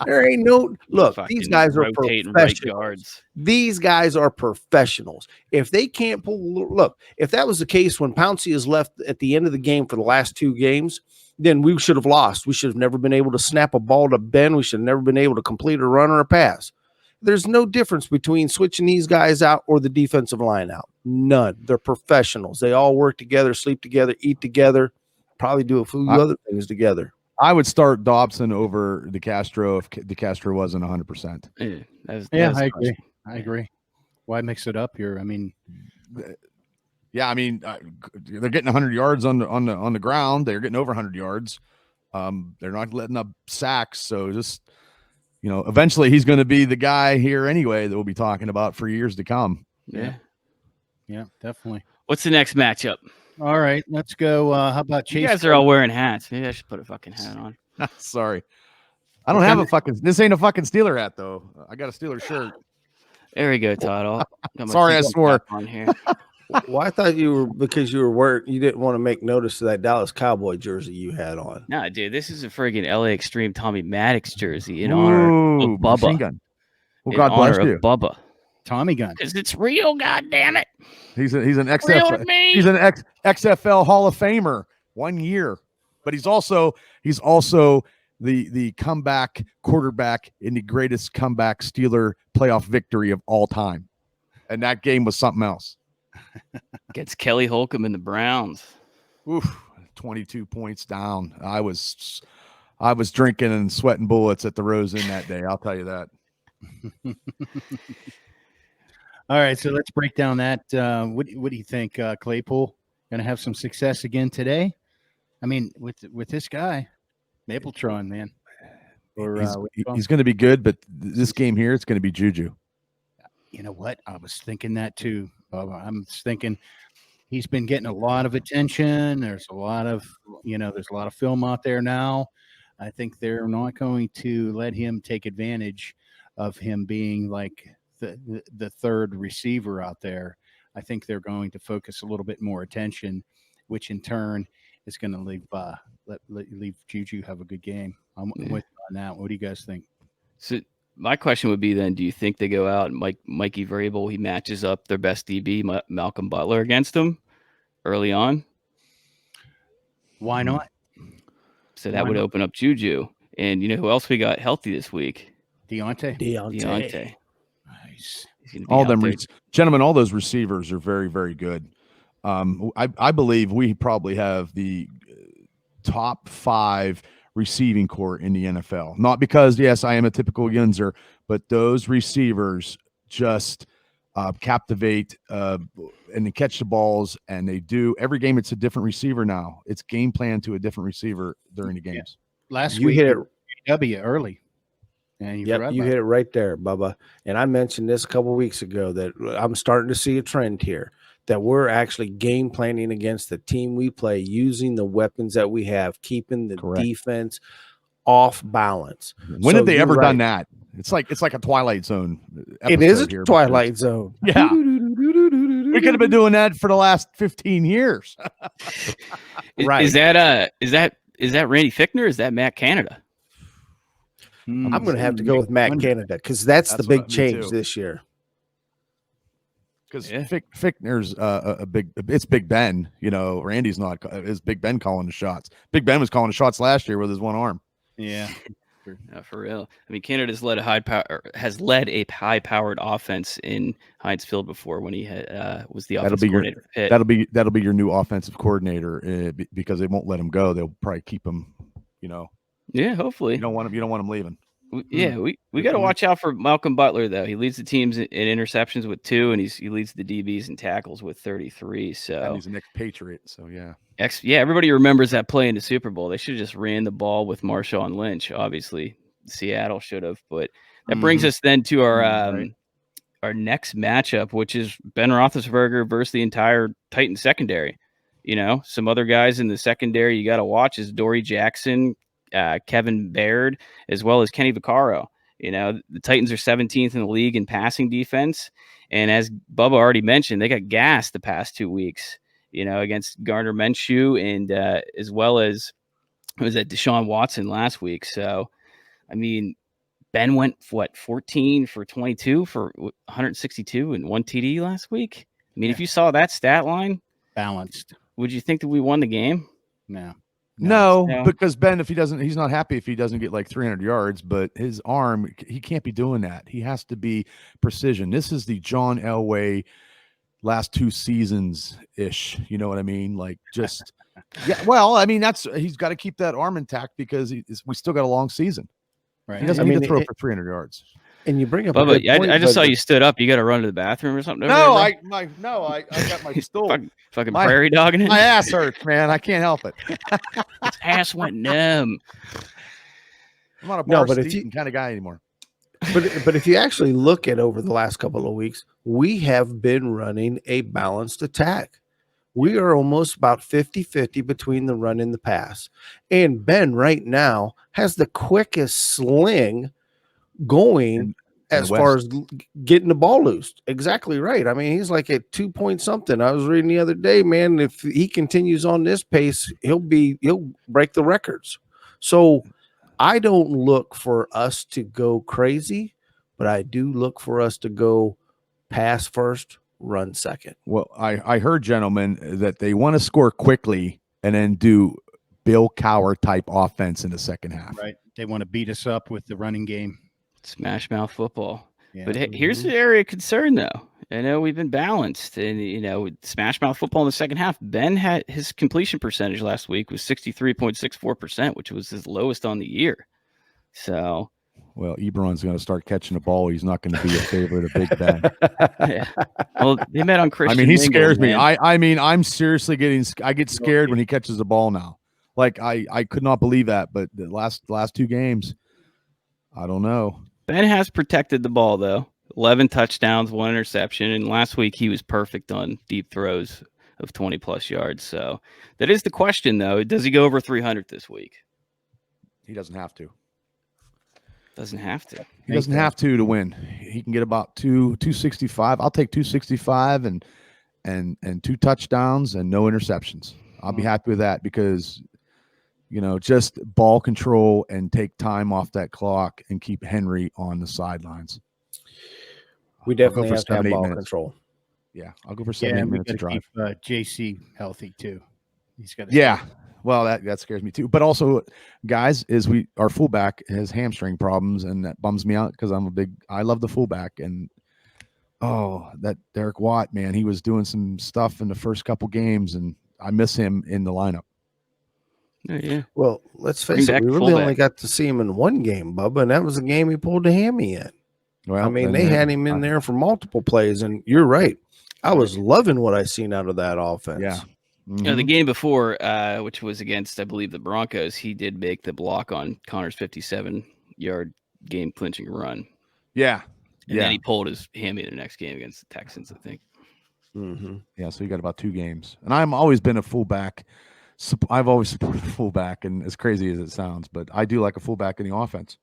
There ain't no look. These guys are professionals. Right guards. These guys are professionals. If they can't pull, look. If that was the case when Pouncey is left at the end of the game for the last 2 games, then we should have lost. We should have never been able to snap a ball to Ben. We should have never been able to complete a run or a pass. There's no difference between switching these guys out or the defensive line out. None. They're professionals. They all work together, sleep together, eat together, probably do a few other things together. I would start Dobson over DeCastro if DeCastro wasn't 100%. I agree. I agree. Why mix it up here? I mean, they're getting 100 yards on the ground. They're getting over 100 yards. They're not letting up sacks. So just eventually he's going to be the guy here anyway that we'll be talking about for years to come. Yeah, definitely. What's the next matchup? All right, let's go. How about Chase? You guys are all wearing hats. Maybe I should put a fucking hat on. Sorry. I don't have a fucking – this ain't a fucking Steeler hat, though. I got a Steeler shirt. There we go, Todd. Sorry, I swore. On here. Well, I thought you were – because you didn't want to make notice of that Dallas Cowboy jersey you had on. No, dude, this is a friggin' LA Extreme Tommy Maddox jersey in honor of Bubba. Gun. Well, God bless you. Bubba. Tommy gun. Because it's real, goddammit. He's an XFL Hall of Famer 1 year, but he's also the comeback quarterback in the greatest comeback Steeler playoff victory of all time, and that game was something else. Against Kelly Holcomb and the Browns. Oof, 22 points down. I was drinking and sweating bullets at the Rose Inn that day. I'll tell you that. All right, so let's break down that. What do you think, Claypool? Going to have some success again today? I mean, with this guy, Mapletron, man. He's going to be good, but this game here, it's going to be Juju. You know what? I was thinking that too. I'm thinking he's been getting a lot of attention. There's a lot of film out there now. I think they're not going to let him take advantage of him being like the third receiver out there. I think they're going to focus a little bit more attention, which in turn is going to leave Juju have a good game. I'm with you on that. What do you guys think? So my question would be then, do you think they go out and Mikey Vrabel, he matches up their best DB, Malcolm Butler, against him early on? Why not? So that would open up Juju. And you know who else we got healthy this week? Deontay. Nice. All them gentlemen, all those receivers are very, very good. I believe we probably have the top 5 receiving core in the NFL. Not because, yes, I am a typical Yunzer, but those receivers just captivate and they catch the balls, and they do every game. It's a different receiver now. It's game plan to a different receiver during the games. Last You week, hit it. W early. And Yep, you hit it right there, Bubba. And I mentioned this a couple weeks ago that I'm starting to see a trend here that we're actually game planning against the team we play, using the weapons that we have, keeping the Correct. defense off balance. When have they ever done that? It's like a Twilight Zone. It is a here Twilight Zone. Yeah. We could have been doing that for the last 15 years. Right. Is that Randy Fichtner? Or is that Matt Canada? I'm going to have to go with Matt Canada because that's the big change too. this year. Because Fichtner's it's Big Ben. You know, Randy's not. Is Big Ben calling the shots? Big Ben was calling the shots last year with his one arm. Yeah. For real. I mean, Canada's led a high-powered offense in Heinz Field before when he was the offensive coordinator. That'll be your new offensive coordinator because they won't let him go. They'll probably keep him. You know. Yeah, hopefully. You don't want him leaving. Yeah, we got to watch out for Malcolm Butler though. He leads the teams in interceptions with 2, and he leads the DBs in tackles with 33. So and he's an ex-Patriot. So yeah. Everybody remembers that play in the Super Bowl. They should have just ran the ball with Marshawn Lynch. Obviously, Seattle should have. But that brings us then to our next matchup, which is Ben Roethlisberger versus the entire Titans secondary. You know, some other guys in the secondary you got to watch is Dory Jackson, Kevin Baird, as well as Kenny Vaccaro. You know, the Titans are 17th in the league in passing defense. And as Bubba already mentioned, they got gassed the past 2 weeks, you know, against Gardner Minshew and as well as Deshaun Watson last week. So, I mean, Ben went, 14 for 22 for 162 and 1 TD last week. I mean, if you saw that stat line, balanced, would you think that we won the game? No, because Ben, he's not happy if he doesn't get like 300 yards, but his arm, he can't be doing that. He has to be precision. This is the John Elway last 2 seasons ish. You know what I mean? Like just, yeah. Well, I mean, he's got to keep that arm intact because we still got a long season. Right. He doesn't need to throw for 300 yards. And you bring up Bubba, a good point, I just saw you stood up. You got to run to the bathroom or something. I got my stool. fucking prairie dogging it. My ass hurts, man. I can't help it. His ass went numb. I'm not a bar seating kind of guy anymore. But if you actually look at over the last couple of weeks, we have been running a balanced attack. We are almost about 50-50 between the run and the pass. And Ben right now has the quickest sling going as far as getting the ball loose. Exactly right. I mean, he's like at 2 point something. I was reading the other day, man, if he continues on this pace, he'll break the records. So I don't look for us to go crazy, but I do look for us to go pass first, run second. Well, I heard, gentlemen, that they want to score quickly and then do Bill Cowher type offense in the second half. Right. They want to beat us up with the running game. Smash mouth football. Yeah. But here's the area of concern, though. I know we've been balanced, and with smash mouth football in the second half. Ben had his completion percentage last week was 63.64%, which was his lowest on the year. So, well, Ebron's going to start catching the ball. He's not going to be a favorite of Big Ben. Yeah. Well, they met on Christian. I mean, he Mingle, scares me. man. I mean, I'm seriously I get scared when he catches the ball now. Like I could not believe that, but the last 2 games, I don't know. Ben has protected the ball, though. 11 touchdowns, 1 interception. And last week, he was perfect on deep throws of 20-plus yards. So that is the question, though. Does he go over 300 this week? He doesn't have to. Doesn't have to. He doesn't have to win. He can get about 265. I'll take 265 and 2 touchdowns and no interceptions. I'll be happy with that because – just ball control and take time off that clock and keep Henry on the sidelines. We definitely have to have ball control. Yeah, I'll go for 7 minutes to drive. Keep JC healthy too. He's got. Well, that scares me too. But also, guys, our fullback has hamstring problems, and that bums me out because I love the fullback, and that Derrick Watt, man, he was doing some stuff in the first couple games, and I miss him in the lineup. Oh, yeah. Well, let's Bring face it, back we the really only fullback. got to see him in one game, Bubba, and that was the game he pulled the hammy in. Well, I mean, then they had him in there for multiple plays, and you're right. I was loving what I seen out of that offense. Yeah. You know, the game before, which was against, I believe, the Broncos, he did make the block on Connor's 57-yard game clinching run. Yeah. And then he pulled his hammy in the next game against the Texans, I think. Yeah, so you got about 2 games. And I've always been a fullback. I've always supported a fullback, and as crazy as it sounds, but I do like a fullback in the offense.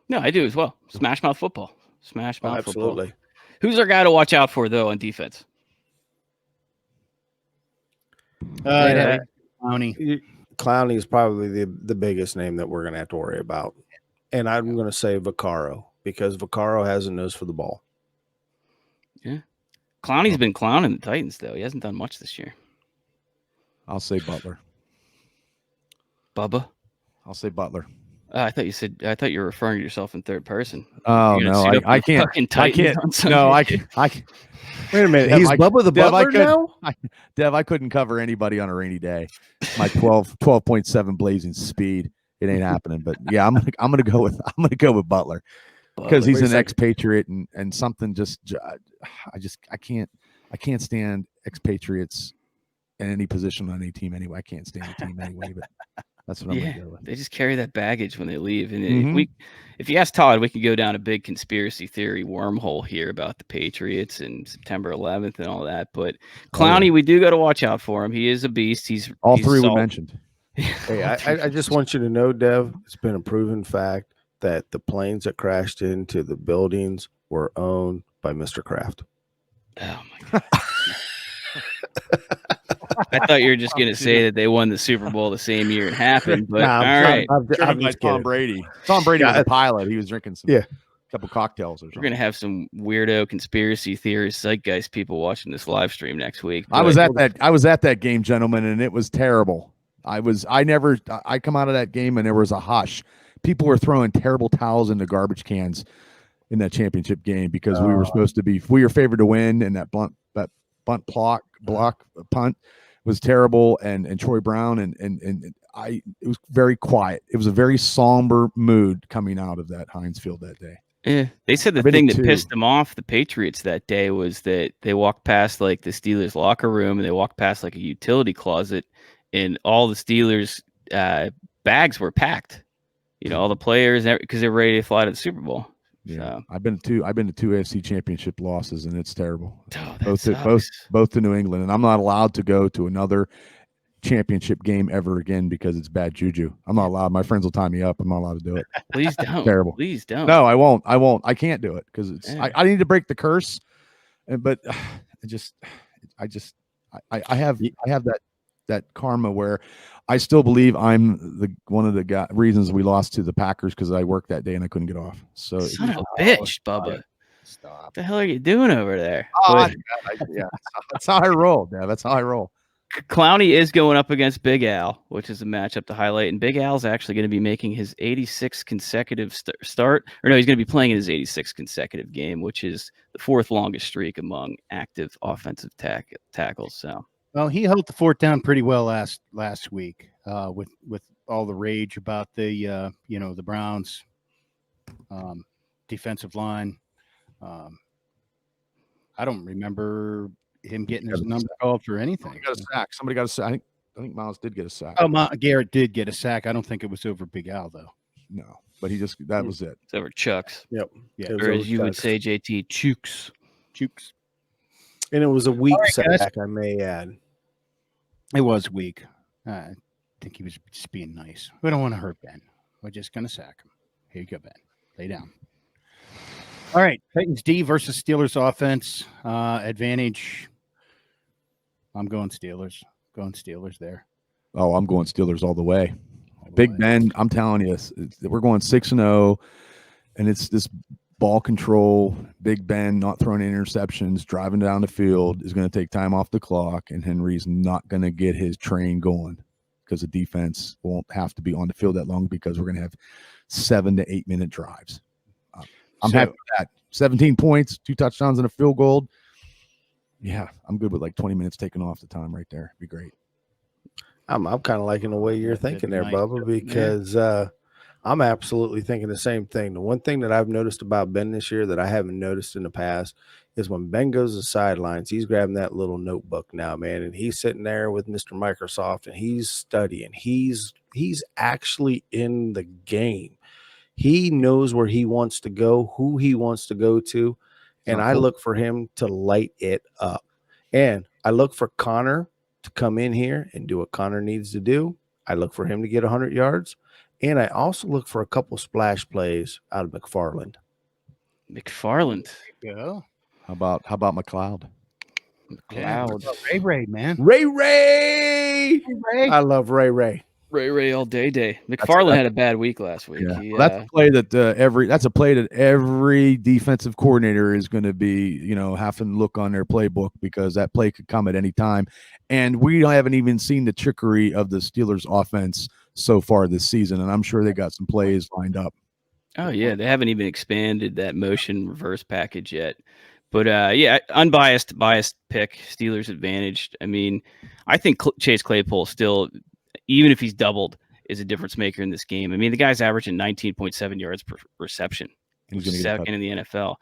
No, I do as well. Smash mouth football. Smash mouth absolutely. football. Who's our guy to watch out for, though, on defense? Clowney. Clowney is probably the biggest name that we're going to have to worry about. And I'm going to say Vaccaro, because Vaccaro has a nose for the ball. Yeah. Clowney's been clowning the Titans, though. He hasn't done much this year. I'll say Butler. Bubba? I'll say Butler. I thought you were referring to yourself in third person. Oh, no, I can't. I can't. No, I can't. Wait a minute. Dev, He's Bubba the Butler now? Dev, I couldn't cover anybody on a rainy day. My 12.7 blazing speed. It ain't happening. But yeah, I'm gonna go with Butler because he's an expatriate and something I can't stand expatriates in any position on any team anyway. I can't stand a team anyway, but that's what I'm gonna go with. They just carry that baggage when they leave. And if you ask Todd, we could go down a big conspiracy theory wormhole here about the Patriots and September 11th and all that. But Clowney, we do got to watch out for him. He is a beast. He's three we mentioned. Hey, I just want you to know, Dev, it's been a proven fact that the planes that crashed into the buildings were owned by Mr. Kraft. Oh my God. I thought you were just going to say that they won the Super Bowl the same year it happened, but all right. I'm just Tom Brady. Tom Brady was a pilot. He was drinking some couple cocktails or something. We're going to have some weirdo conspiracy theorist zeitgeist people watching this live stream next week. I was at that game, gentlemen, and it was terrible. I come out of that game and there was a hush. People were throwing terrible towels into garbage cans in that championship game because we were favored to win, and that bunt block punt was terrible, and Troy Brown it was very quiet. It was a very somber mood coming out of that Heinz Field that day. Yeah, they said the thing that pissed them off, the Patriots, that day was that they walked past like the Steelers locker room and they walked past like a utility closet, and all the Steelers bags were packed. You know, all the players, because they're ready to fly to the Super Bowl. Yeah, so. I've been to 2 AFC championship losses, and it's terrible. Oh, both to New England, and I'm not allowed to go to another championship game ever again because it's bad juju. I'm not allowed. My friends will tie me up. I'm not allowed to do it. Please don't. Terrible. Please don't. No, I won't. I can't do it because it's. I need to break the curse, but I have that karma where I still believe I'm one of the reasons we lost to the Packers because I worked that day and I couldn't get off. So son of a bitch, Bubba. Stop. What the hell are you doing over there? That's how I roll, Dad. That's how I roll. Clowney is going up against Big Al, which is a matchup to highlight. And Big Al's actually going to be making his 86th consecutive start. Or no, he's going to be playing in his 86th consecutive game, which is the 4th longest streak among active offensive tackles. So, well, he held the fort down pretty well last week with all the rage about the the Browns defensive line. I don't remember him getting his number called for anything. Somebody got a sack. Somebody got a sack. I think Miles did get a sack. Oh, Garrett did get a sack. I don't think it was over Big Al though. No, but that was it. It's over Chucks. Yep. Yeah. Or as you would say, JT, Chooks. And it was a weak sack, I may add. It was weak. I think he was just being nice. We don't want to hurt Ben. We're just going to sack him. Here you go, Ben. Lay down. All right. Titans D versus Steelers offense. Advantage. I'm going Steelers. Going Steelers there. Oh, I'm going Steelers all the way. Big Ben, I'm telling you, we're going 6-0, and it's this ball control. Big Ben not throwing interceptions, driving down the field is going to take time off the clock, and Henry's not going to get his train going because the defense won't have to be on the field that long because we're going to have 7 to 8 minute drives. I'm happy with that. 17 points, 2 touchdowns, and a field goal. Yeah, I'm good with like 20 minutes taken off the time right there. It'd be great. I'm kind of liking the way you're thinking there, Bubba, because I'm absolutely thinking the same thing. The one thing that I've noticed about Ben this year that I haven't noticed in the past is when Ben goes to the sidelines, he's grabbing that little notebook now, man, and he's sitting there with Mr. Microsoft and he's studying. He's actually in the game. He knows where he wants to go, who he wants to go to, and I look for him to light it up. And I look for Connor to come in here and do what Connor needs to do. I look for him to get 100 yards. And I also look for a couple splash plays out of McFarland. Yeah. How about McLeod? Ray, man. Ray. I love Ray. Ray all day. McFarland had a bad week last week. Yeah. That's a play that every defensive coordinator is going to be, having to look on their playbook, because that play could come at any time. And we haven't even seen the trickery of the Steelers offense so far this season, and I'm sure they got some plays lined up. Oh yeah, they haven't even expanded that motion reverse package yet. But unbiased pick, Steelers advantaged. I mean, I think Chase Claypool still, even if he's doubled, is a difference maker in this game. I mean, the guy's averaging 19.7 yards per reception, second in the NFL,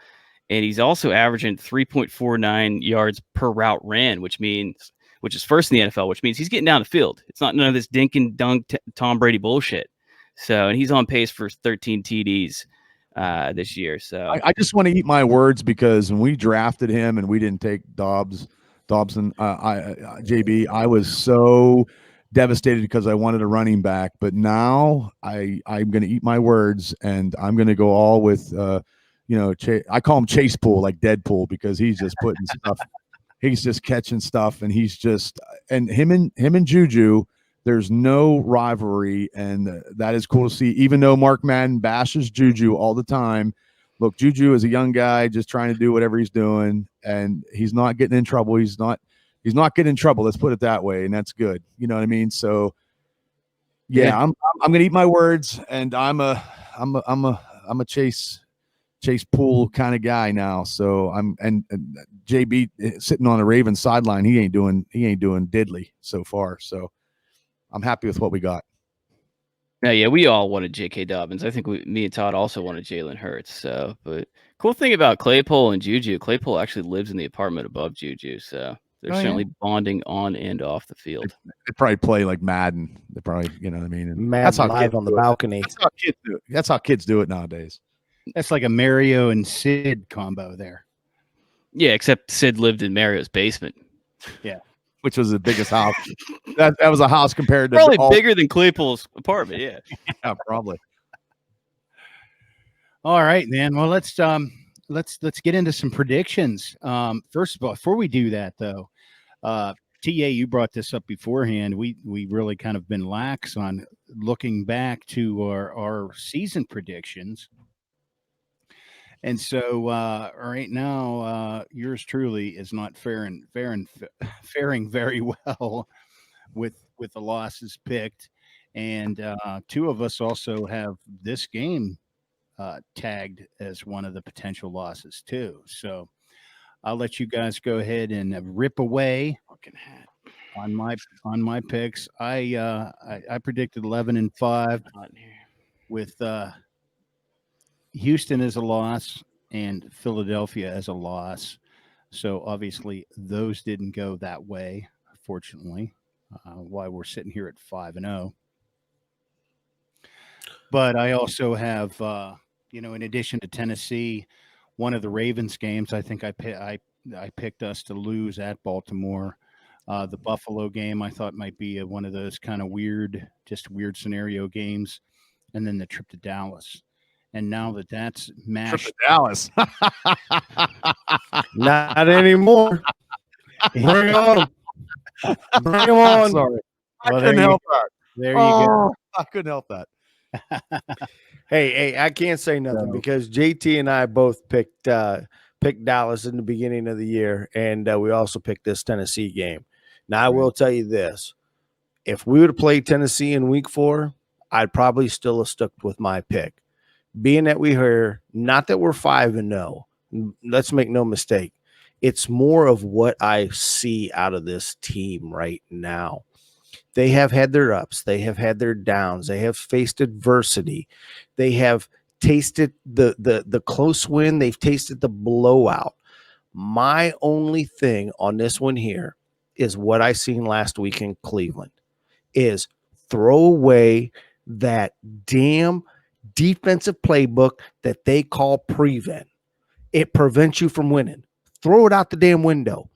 and he's also averaging 3.49 yards per route ran, which is first in the NFL, which means he's getting down the field. It's not none of this dink and dunk Tom Brady bullshit. So, and he's on pace for 13 TDs this year. So I just want to eat my words, because when we drafted him and we didn't take Dobson, JB, I was so devastated because I wanted a running back. But now I'm going to eat my words, and I'm going to go all with, I call him Chase Pool, like Deadpool, because he's just putting stuff. He's just catching stuff, and him and Juju, there's no rivalry, and that is cool to see. Even though Mark Madden bashes Juju all the time, look, Juju is a young guy just trying to do whatever he's doing, and he's not getting in trouble. He's not getting in trouble. Let's put it that way, and that's good. You know what I mean? So, yeah. I'm gonna eat my words, and I'm a Chase Pool kind of guy now. So and JB sitting on the Ravens sideline, he ain't doing diddly so far. So I'm happy with what we got. Yeah, we all wanted J.K. Dobbins. I think me and Todd also wanted Jalen Hurts. So, but cool thing about Claypool and Juju, Claypool actually lives in the apartment above Juju. So they're certainly bonding on and off the field. They probably play like Madden. They probably, you know what I mean? And that's how live on the balcony. That's how kids do it. That's how kids do it nowadays. That's like a Mario and Sid combo there. Yeah, except Sid lived in Mario's basement. Yeah. Which was the biggest house. That was a house compared to probably bigger than Claypool's apartment. Yeah. Yeah, probably. All right, man. Well, let's get into some predictions. First of all, before we do that, though, TA, you brought this up beforehand. We really kind of been lax on looking back to our season predictions. And so right now, yours truly is not faring very well with the losses picked. And two of us also have this game tagged as one of the potential losses too. So I'll let you guys go ahead and rip away on my picks. I predicted 11-5 with Houston as a loss and Philadelphia as a loss. So obviously those didn't go that way, fortunately, why we're sitting here at 5-0. But I also have, in addition to Tennessee, one of the Ravens games, I think I picked us to lose at Baltimore. The Buffalo game I thought might be one of those kind of weird scenario games. And then the trip to Dallas. And now that's mashed. Trip to Dallas. Not anymore. Bring it on. Bring them on. Sorry. Well, I couldn't help that. There you go. I couldn't help that. Hey, I can't say nothing because JT and I both picked Dallas in the beginning of the year, and we also picked this Tennessee game. Now, I will tell you this. If we would have played Tennessee in week 4, I'd probably still have stuck with my pick. Being that we heard, not that we're 5-0, let's make no mistake. It's more of what I see out of this team right now. They have had their ups. They have had their downs. They have faced adversity. They have tasted the close win. They've tasted the blowout. My only thing on this one here is what I seen last week in Cleveland is throw away that damn defensive playbook that they call prevent. It prevents you from winning. Throw it out the damn window.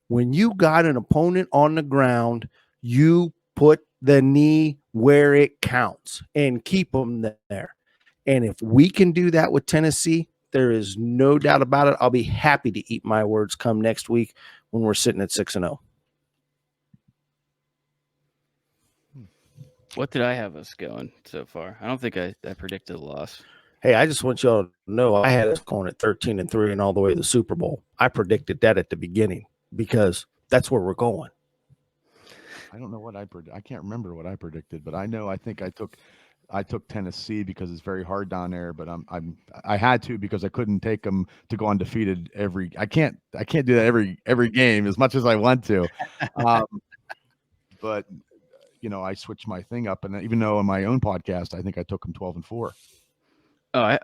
When you got an opponent on the ground, you put the knee where it counts and keep them there. And if we can do that with Tennessee, there is no doubt about it. I'll be happy to eat my words come next week when we're sitting at 6-0. What did I have us going so far? I don't think I predicted a loss. Hey, I just want y'all to know I had us going at 13-3 and all the way to the Super Bowl. I predicted that at the beginning because that's where we're going. I don't know what I can't remember what I predicted, but I know I think I took Tennessee because it's very hard down there. But I had to because I couldn't take them to go undefeated every. I can't do that every game as much as I want to. But you know, I switched my thing up, and even though on my own podcast, I think I took them 12-4. Oh,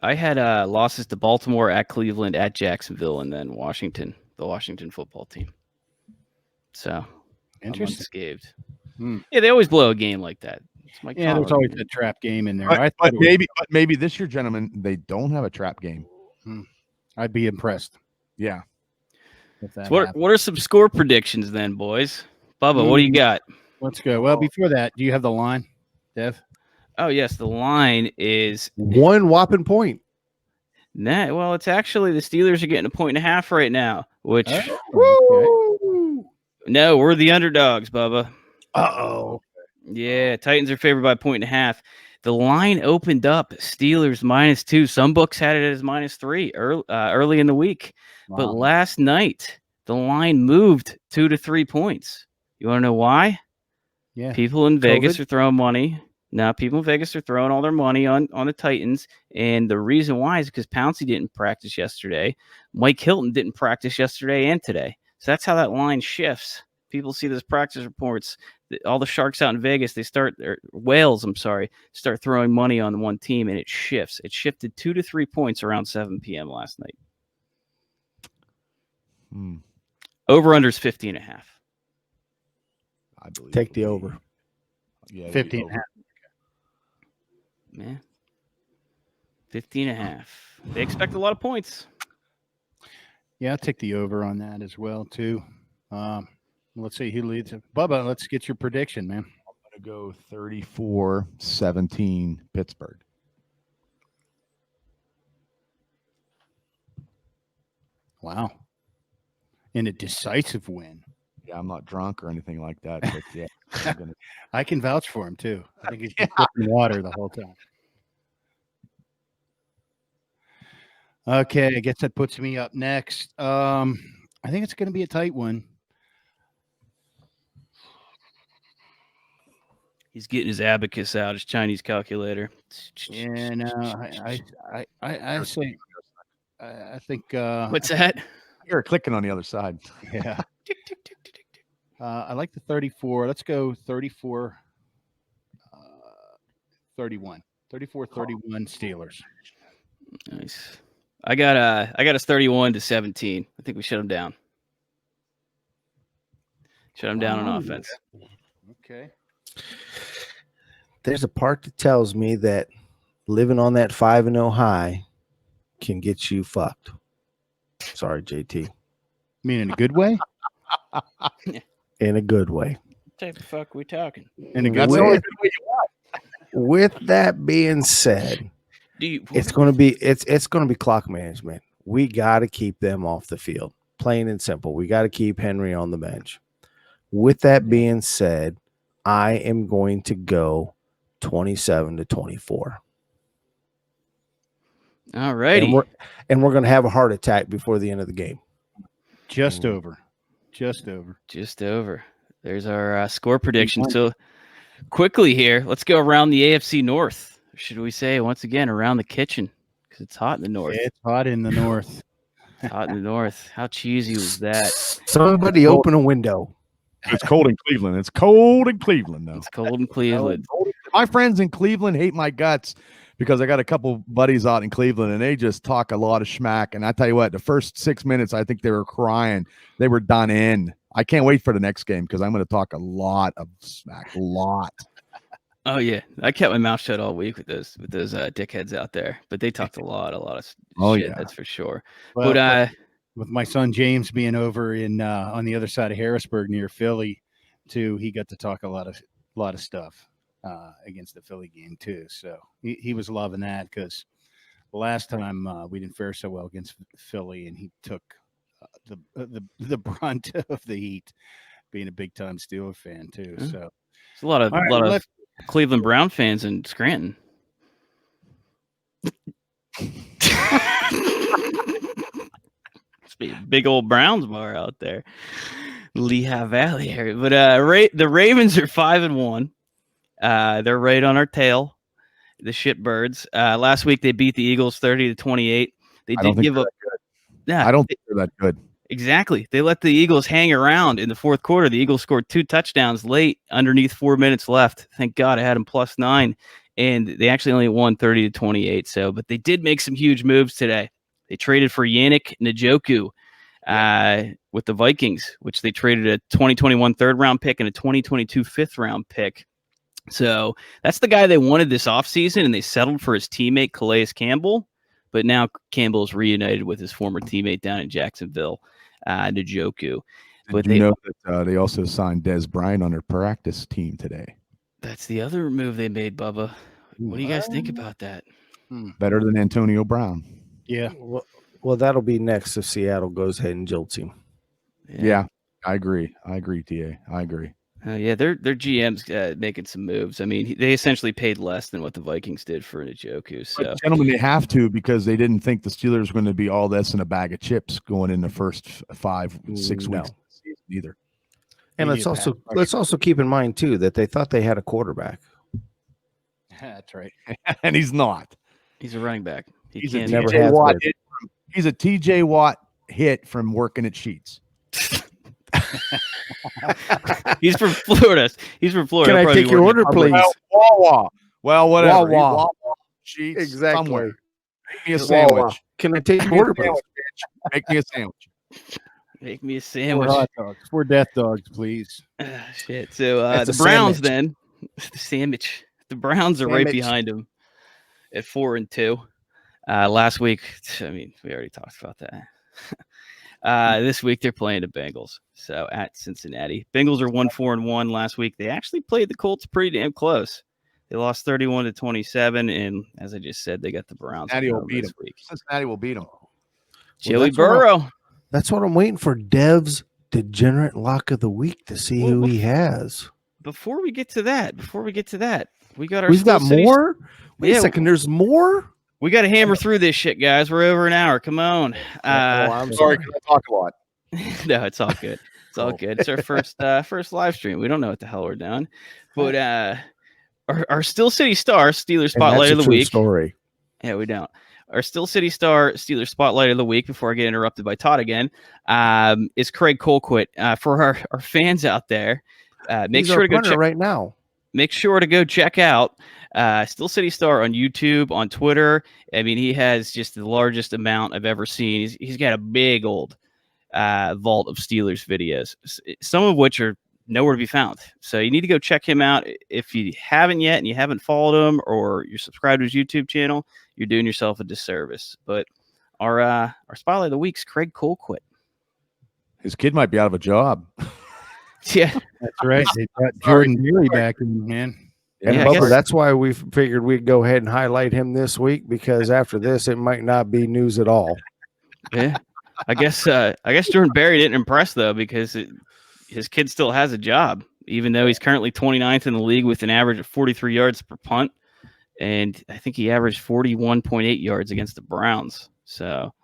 I had losses to Baltimore, at Cleveland, at Jacksonville, and then Washington, the Washington football team. So Interesting. I'm unscathed. Yeah, they always blow a game like that. Yeah, there's always a trap game in there. But maybe this year, gentlemen, they don't have a trap game. I'd be impressed. Yeah. So what are some score predictions then, boys? Bubba, what do you got? Let's go. Well, before that, do you have the line, Dev? Oh, yes. The line is 1 whopping point. Nah, well, it's actually the Steelers are getting 1.5 right now, which no, we're the underdogs, Bubba. Uh-oh. Yeah, Titans are favored by 1.5. The line opened up Steelers -2. Some books had it as -3 early in the week. Wow. But last night, the line moved 2 to 3 points. You want to know why? Yeah. People in Vegas are throwing money. Now, people in Vegas are throwing all their money on the Titans. And the reason why is because Pouncey didn't practice yesterday. Mike Hilton didn't practice yesterday and today. So that's how that line shifts. People see those practice reports. All the sharks out in Vegas, whales, start throwing money on one team, and it shifts. It shifted 2 to 3 points around 7 p.m. last night. Over-under is 50.5. I believe. Take the over. Yeah, 15.5. Man, 15.5. They expect a lot of points. Yeah, I'll take the over on that as well, too. Let's see who leads it. Bubba, let's get your prediction, man. I'm going to go 34-17 Pittsburgh. Wow. In a decisive win. Yeah, I'm not drunk or anything like that. But yeah, I can vouch for him, too. I think he's been sipping water the whole time. Okay, I guess that puts me up next. I think it's going to be a tight one. He's getting his abacus out, his Chinese calculator. Yeah, no, I think. What's that? You're clicking on the other side. Yeah. I like the 34. Let's go 34. 31. 34-31 Steelers. Nice. I got us 31-17. I think we shut them down. Shut them down on offense. Okay. There's a part that tells me that living on that 5-0 high can get you fucked. Sorry, JT. You mean in a good way? In a good way. What type of fuck we talking? In a good That's the way. only good way you want. With that being said, it's going to be clock management. We got to keep them off the field. Plain and simple. We got to keep Henry on the bench. With that being said, I am going to go 27-24. All righty. And we're going to have a heart attack before the end of the game. Just over. There's our score prediction. So quickly here, let's go around the AFC North. Or should we say once again around the kitchen? Because it's hot in the north. It's hot in the north. Hot in the north. How cheesy was that? Somebody open a window. It's cold in Cleveland. It's cold in Cleveland, though. It's cold in Cleveland. My friends in Cleveland hate my guts because I got a couple buddies out in Cleveland, and they just talk a lot of schmack. And I tell you what, the first 6 minutes, I think they were crying. They were done in. I can't wait for the next game because I'm going to talk a lot of smack. A lot. Oh yeah, I kept my mouth shut all week with those dickheads out there. But they talked a lot of shit. Yeah, that's for sure. Well, but with my son James being over in on the other side of Harrisburg near Philly, too, he got to talk a lot of stuff against the Philly game too. So he was loving that because last time we didn't fare so well against Philly, and he took the brunt of the heat, being a big time Steeler fan too. Yeah. So it's a lot of Cleveland Brown fans in Scranton. Must be a big old Browns bar out there, Lehigh Valley area. But the Ravens are 5-1. They're right on our tail, the shitbirds. Last week they beat the Eagles 30-28. They did give up. Yeah, I don't think they're that good. Exactly. They let the Eagles hang around in the fourth quarter. The Eagles scored 2 touchdowns late underneath 4 minutes left. Thank God I had them +9. And they actually only won 30-28. So, but they did make some huge moves today. They traded for Yannick Njoku with the Vikings, which they traded a 2021 third-round pick and a 2022 fifth-round pick. So that's the guy they wanted this offseason, and they settled for his teammate Calais Campbell. But now Campbell's reunited with his former teammate down in Jacksonville, Njoku. But you know that they also signed Des Bryant on their practice team today. That's the other move they made, Bubba. What do you guys think about that? Better than Antonio Brown. Yeah. Well, that'll be next if Seattle goes ahead and jilts him. Yeah, I agree. TA. I agree. Yeah, their GM's making some moves. I mean, they essentially paid less than what the Vikings did for Njoku. So, but gentlemen, they have to because they didn't think the Steelers were going to be all this in a bag of chips going in the first 5-6 weeks of the season either. And let's also keep in mind too that they thought they had a quarterback. That's right, and he's not. He's a running back. He's a TJ Watt hit from working at Sheets. He's from Florida. Can I take your order, please? Well, whatever. Wawa. Sheets, exactly. Somewhere. Make me a sandwich. Wawa. Can I take your order, please? Make me a sandwich. Make me a sandwich. 4 hot dogs. 4 death dogs, please. Shit. So the Browns then. The sandwich. The Browns are right behind them at 4-2. Last week, I mean, we already talked about that. This week they're playing the Bengals. So at Cincinnati. Bengals are 1-4-1 last week. They actually played the Colts pretty damn close. They lost 31-27, and as I just said, they got the Browns. Cincinnati will beat them. Week. Cincinnati will beat them. Joey Burrow. That's what I'm waiting for. Dev's Degenerate Lock of the Week to see who he has. Before we get to that, we've got more. Wait a second. There's more. We got to hammer through this shit, guys. We're over an hour. Come on. I'm sorry. Can I talk a lot? No, it's all good. It's all good. It's our first live stream. We don't know what the hell we're doing, but our Steel City Star Steelers Spotlight of the Week. Story. Yeah, we don't. Our Steel City Star Steelers Spotlight of the Week, before I get interrupted by Todd again, is Craig Colquitt. For our fans out there, make sure to go check right now. Make sure to go check out Steel City Star on YouTube, on Twitter. I mean, he has just the largest amount I've ever seen. He's got a big old vault of Steelers videos, some of which are nowhere to be found. So you need to go check him out. If you haven't yet and you haven't followed him or you're subscribed to his YouTube channel, you're doing yourself a disservice. But our Spotlight of the Week's Craig Colquitt. His kid might be out of a job. Yeah, that's right. They got Jordan Deary back in, man. And Bubba, that's why we figured we'd go ahead and highlight him this week, because after this, it might not be news at all. Yeah, I guess Jordan Berry didn't impress though, because his kid still has a job, even though he's currently 29th in the league with an average of 43 yards per punt, and I think he averaged 41.8 yards against the Browns. So,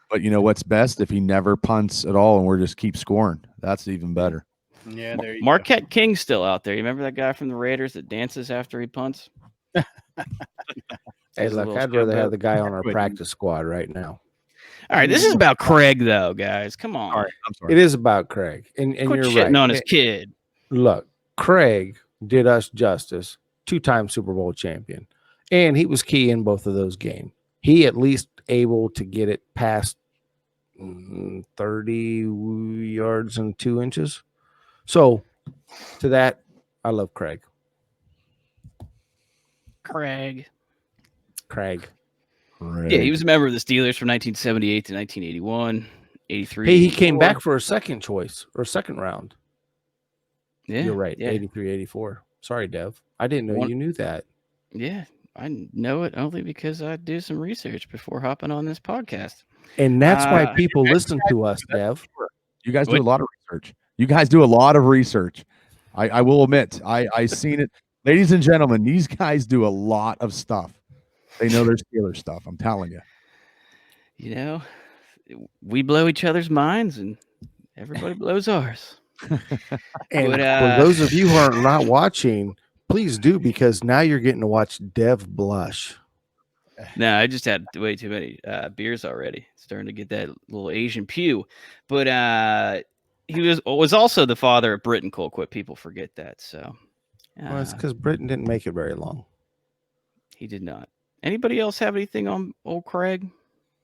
but you know what's best? If he never punts at all and we're just keep scoring, that's even better. Yeah, there you Marquette go. King's still out there. You remember that guy from the Raiders that dances after he punts? Hey, look, I'd rather have the guy on our practice squad right now. All right, this is about Craig, though, guys. Come on. All right, I'm sorry. It is about Craig, and Quit you're shitting right. on his kid. Look, Craig did us justice. 2-time Super Bowl champion, and he was key in both of those games. He at least able to get it past 30 yards and 2 inches. So, to that, I love Craig. Craig. Yeah, he was a member of the Steelers from 1978 to 1981, 83. Hey, he came back for a second choice or second round. Yeah, you're right. Yeah. 83, 84. Sorry, Dev. I didn't know you knew that. Yeah, I know it only because I do some research before hopping on this podcast. And that's why people listen to us, Dev. You guys do a lot of research. I will admit, I seen it. Ladies and gentlemen, these guys do a lot of stuff. They know their Steelers stuff. I'm telling you. You know, we blow each other's minds, and everybody blows ours. And for those of you who are not watching, please do, because now you're getting to watch Dev blush. No, I just had way too many beers already. Starting to get that little Asian pew. But he was also the father of Britton Colquitt. People forget that. So well, it's because Britton didn't make it very long. He did not. Anybody else have anything on old Craig?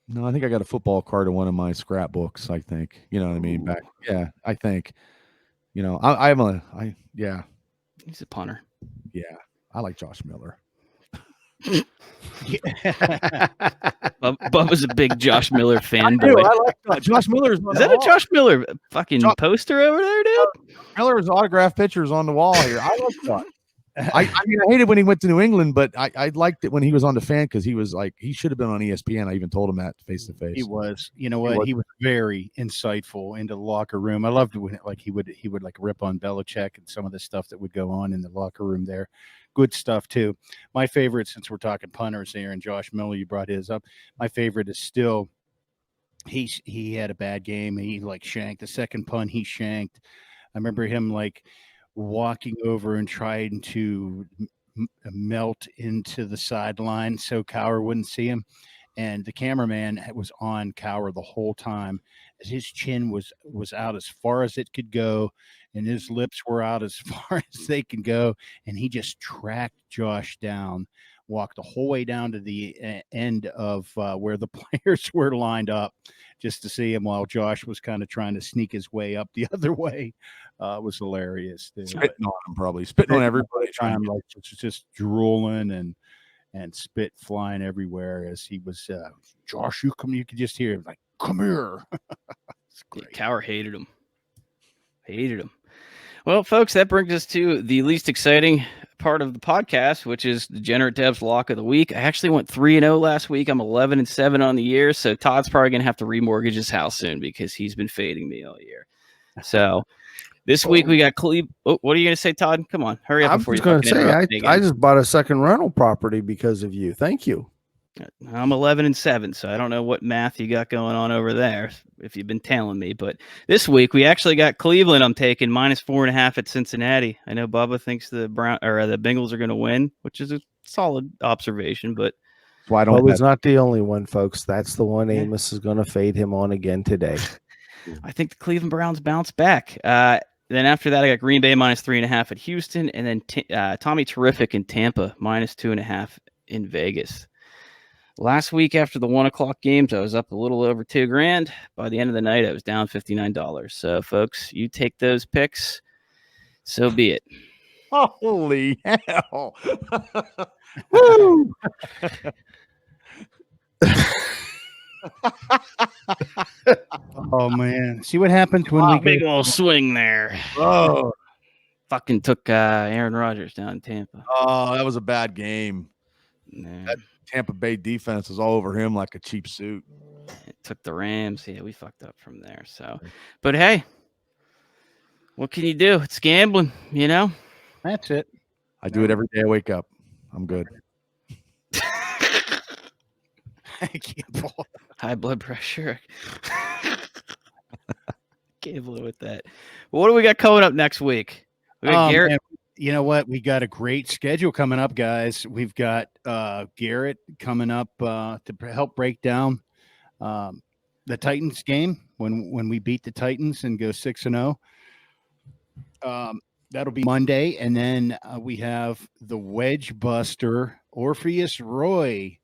No, I think I got a football card in one of my scrapbooks. I think, you know what I mean. I think, you know, yeah. He's a punter. Yeah, I like Josh Miller. Bubba's a big Josh Miller fanboy. I like Josh Miller. Is that a Josh Miller fucking poster over there, dude? Miller's autographed pictures on the wall here. I like that. I mean, I hated when he went to New England, but I liked it when he was on the Fan, because he was like, he should have been on ESPN. I even told him that face to face. He was. You know what? He was very insightful into the locker room. I loved when he would like rip on Belichick and some of the stuff that would go on in the locker room there. Good stuff too. My favorite, since we're talking punters here, and Josh Miller, you brought his up. My favorite is still he had a bad game. He like shanked the second punt. He shanked. I remember him like walking over and trying to melt into the sideline so Cowher wouldn't see him. And the cameraman was on Cowher the whole time, as his chin was out as far as it could go, and his lips were out as far as they could go. And he just tracked Josh down, walked the whole way down to the end of where the players were lined up, just to see him, while Josh was kind of trying to sneak his way up the other way. It was hilarious. Spitting on him, probably spitting on everybody. Trying like just drooling and spit flying everywhere as he was. Josh, you come. You could just hear him like, "Come here." Cowher hated him. Well, folks, that brings us to the least exciting part of the podcast, which is Degenerate Dev's Lock of the Week. I actually went 3-0 last week. I'm 11-7 on the year, so Todd's probably going to have to remortgage his house soon because he's been fading me all year. So this week we got Cleve. Oh, what are you going to say, Todd? Come on, hurry up. I'm just going to say I just bought a second rental property because of you. Thank you. I'm 11-7, so I don't know what math you got going on over there if you've been telling me. But this week we actually got Cleveland. I'm taking -4.5 at Cincinnati. I know Bubba thinks the Bengals are going to win, which is a solid observation. But Bubba's not the only one, folks. That's the one Amos is going to fade him on again today. I think the Cleveland Browns bounce back. Then after that, I got Green Bay -3.5 at Houston, and then Tommy Terrific in Tampa -2.5 in Vegas. Last week after the 1 o'clock games, I was up a little over $2,000. By the end of the night, I was down $59. So, folks, you take those picks. So be it. Holy hell! Woo! Oh man! See what happens when we big old swing there. Oh, fucking took Aaron Rodgers down in Tampa. Oh, that was a bad game. Nah. That Tampa Bay defense was all over him like a cheap suit. It took the Rams. Yeah, we fucked up from there. So, but hey, what can you do? It's gambling, you know. That's it. I do it every day I wake up. I'm good. I can't pull. High blood pressure. Gambling with that. What do we got coming up next week? We got Garrett. Man, you know what? We got a great schedule coming up, guys. We've got Garrett coming up to help break down the Titans game when we beat the Titans and go 6-0. That'll be Monday, and then we have the Wedge Buster Orpheus Roy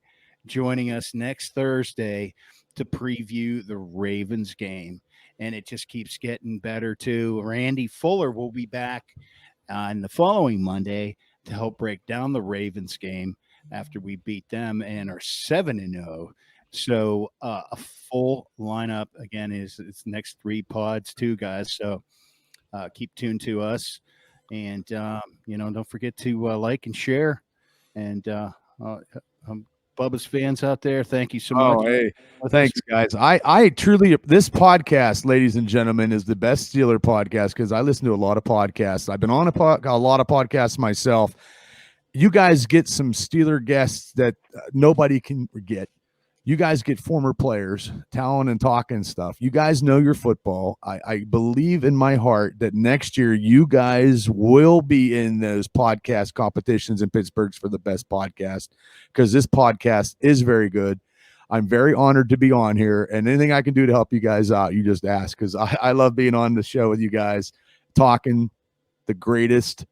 joining us next Thursday to preview the Ravens game, and it just keeps getting better too. Randy Fuller will be back on the following Monday to help break down the Ravens game after we beat them and are 7-0. So a full lineup again is next 3 pods too, guys. So keep tuned to us, and don't forget to like and share. And Bubba's fans out there, thank you so much. Oh, hey, thanks, guys. I truly, this podcast, ladies and gentlemen, is the best Steeler podcast because I listen to a lot of podcasts. I've been on a lot of podcasts myself. You guys get some Steeler guests that nobody can get. You guys get former players, talent and talking stuff. You guys know your football. I believe in my heart that next year you guys will be in those podcast competitions in Pittsburgh's for the best podcast, because this podcast is very good. I'm very honored to be on here, and anything I can do to help you guys out, you just ask, because I love being on the show with you guys, talking the greatest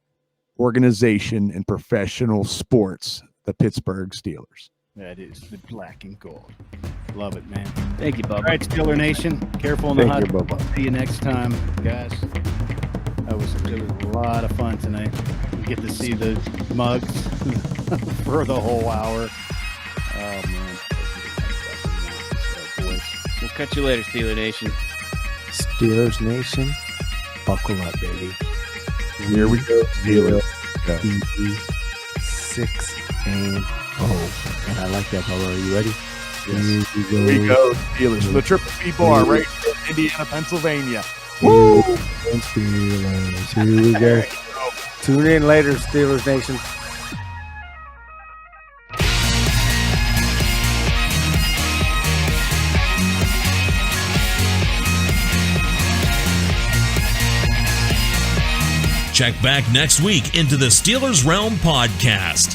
organization in professional sports, the Pittsburgh Steelers. That is the black and gold. Love it, man. Thank you, Bubba. All right, Steeler Nation. Careful in the hot. Bubba. See you next time, guys. It was a lot of fun tonight. You get to see the mugs for the whole hour. Oh, man. So, boys. We'll catch you later, Steeler Nation. Steelers Nation, buckle up, baby. Here we go, Steelers. Be 6-0. And I like that, Bubba. Are you ready? Yes. Here we go, Steelers. The Triple P Bar, right in Indiana, Pennsylvania. Woo! Steelers. Here we go. Tune in later, Steelers Nation. Check back next week into the Steelers Realm podcast.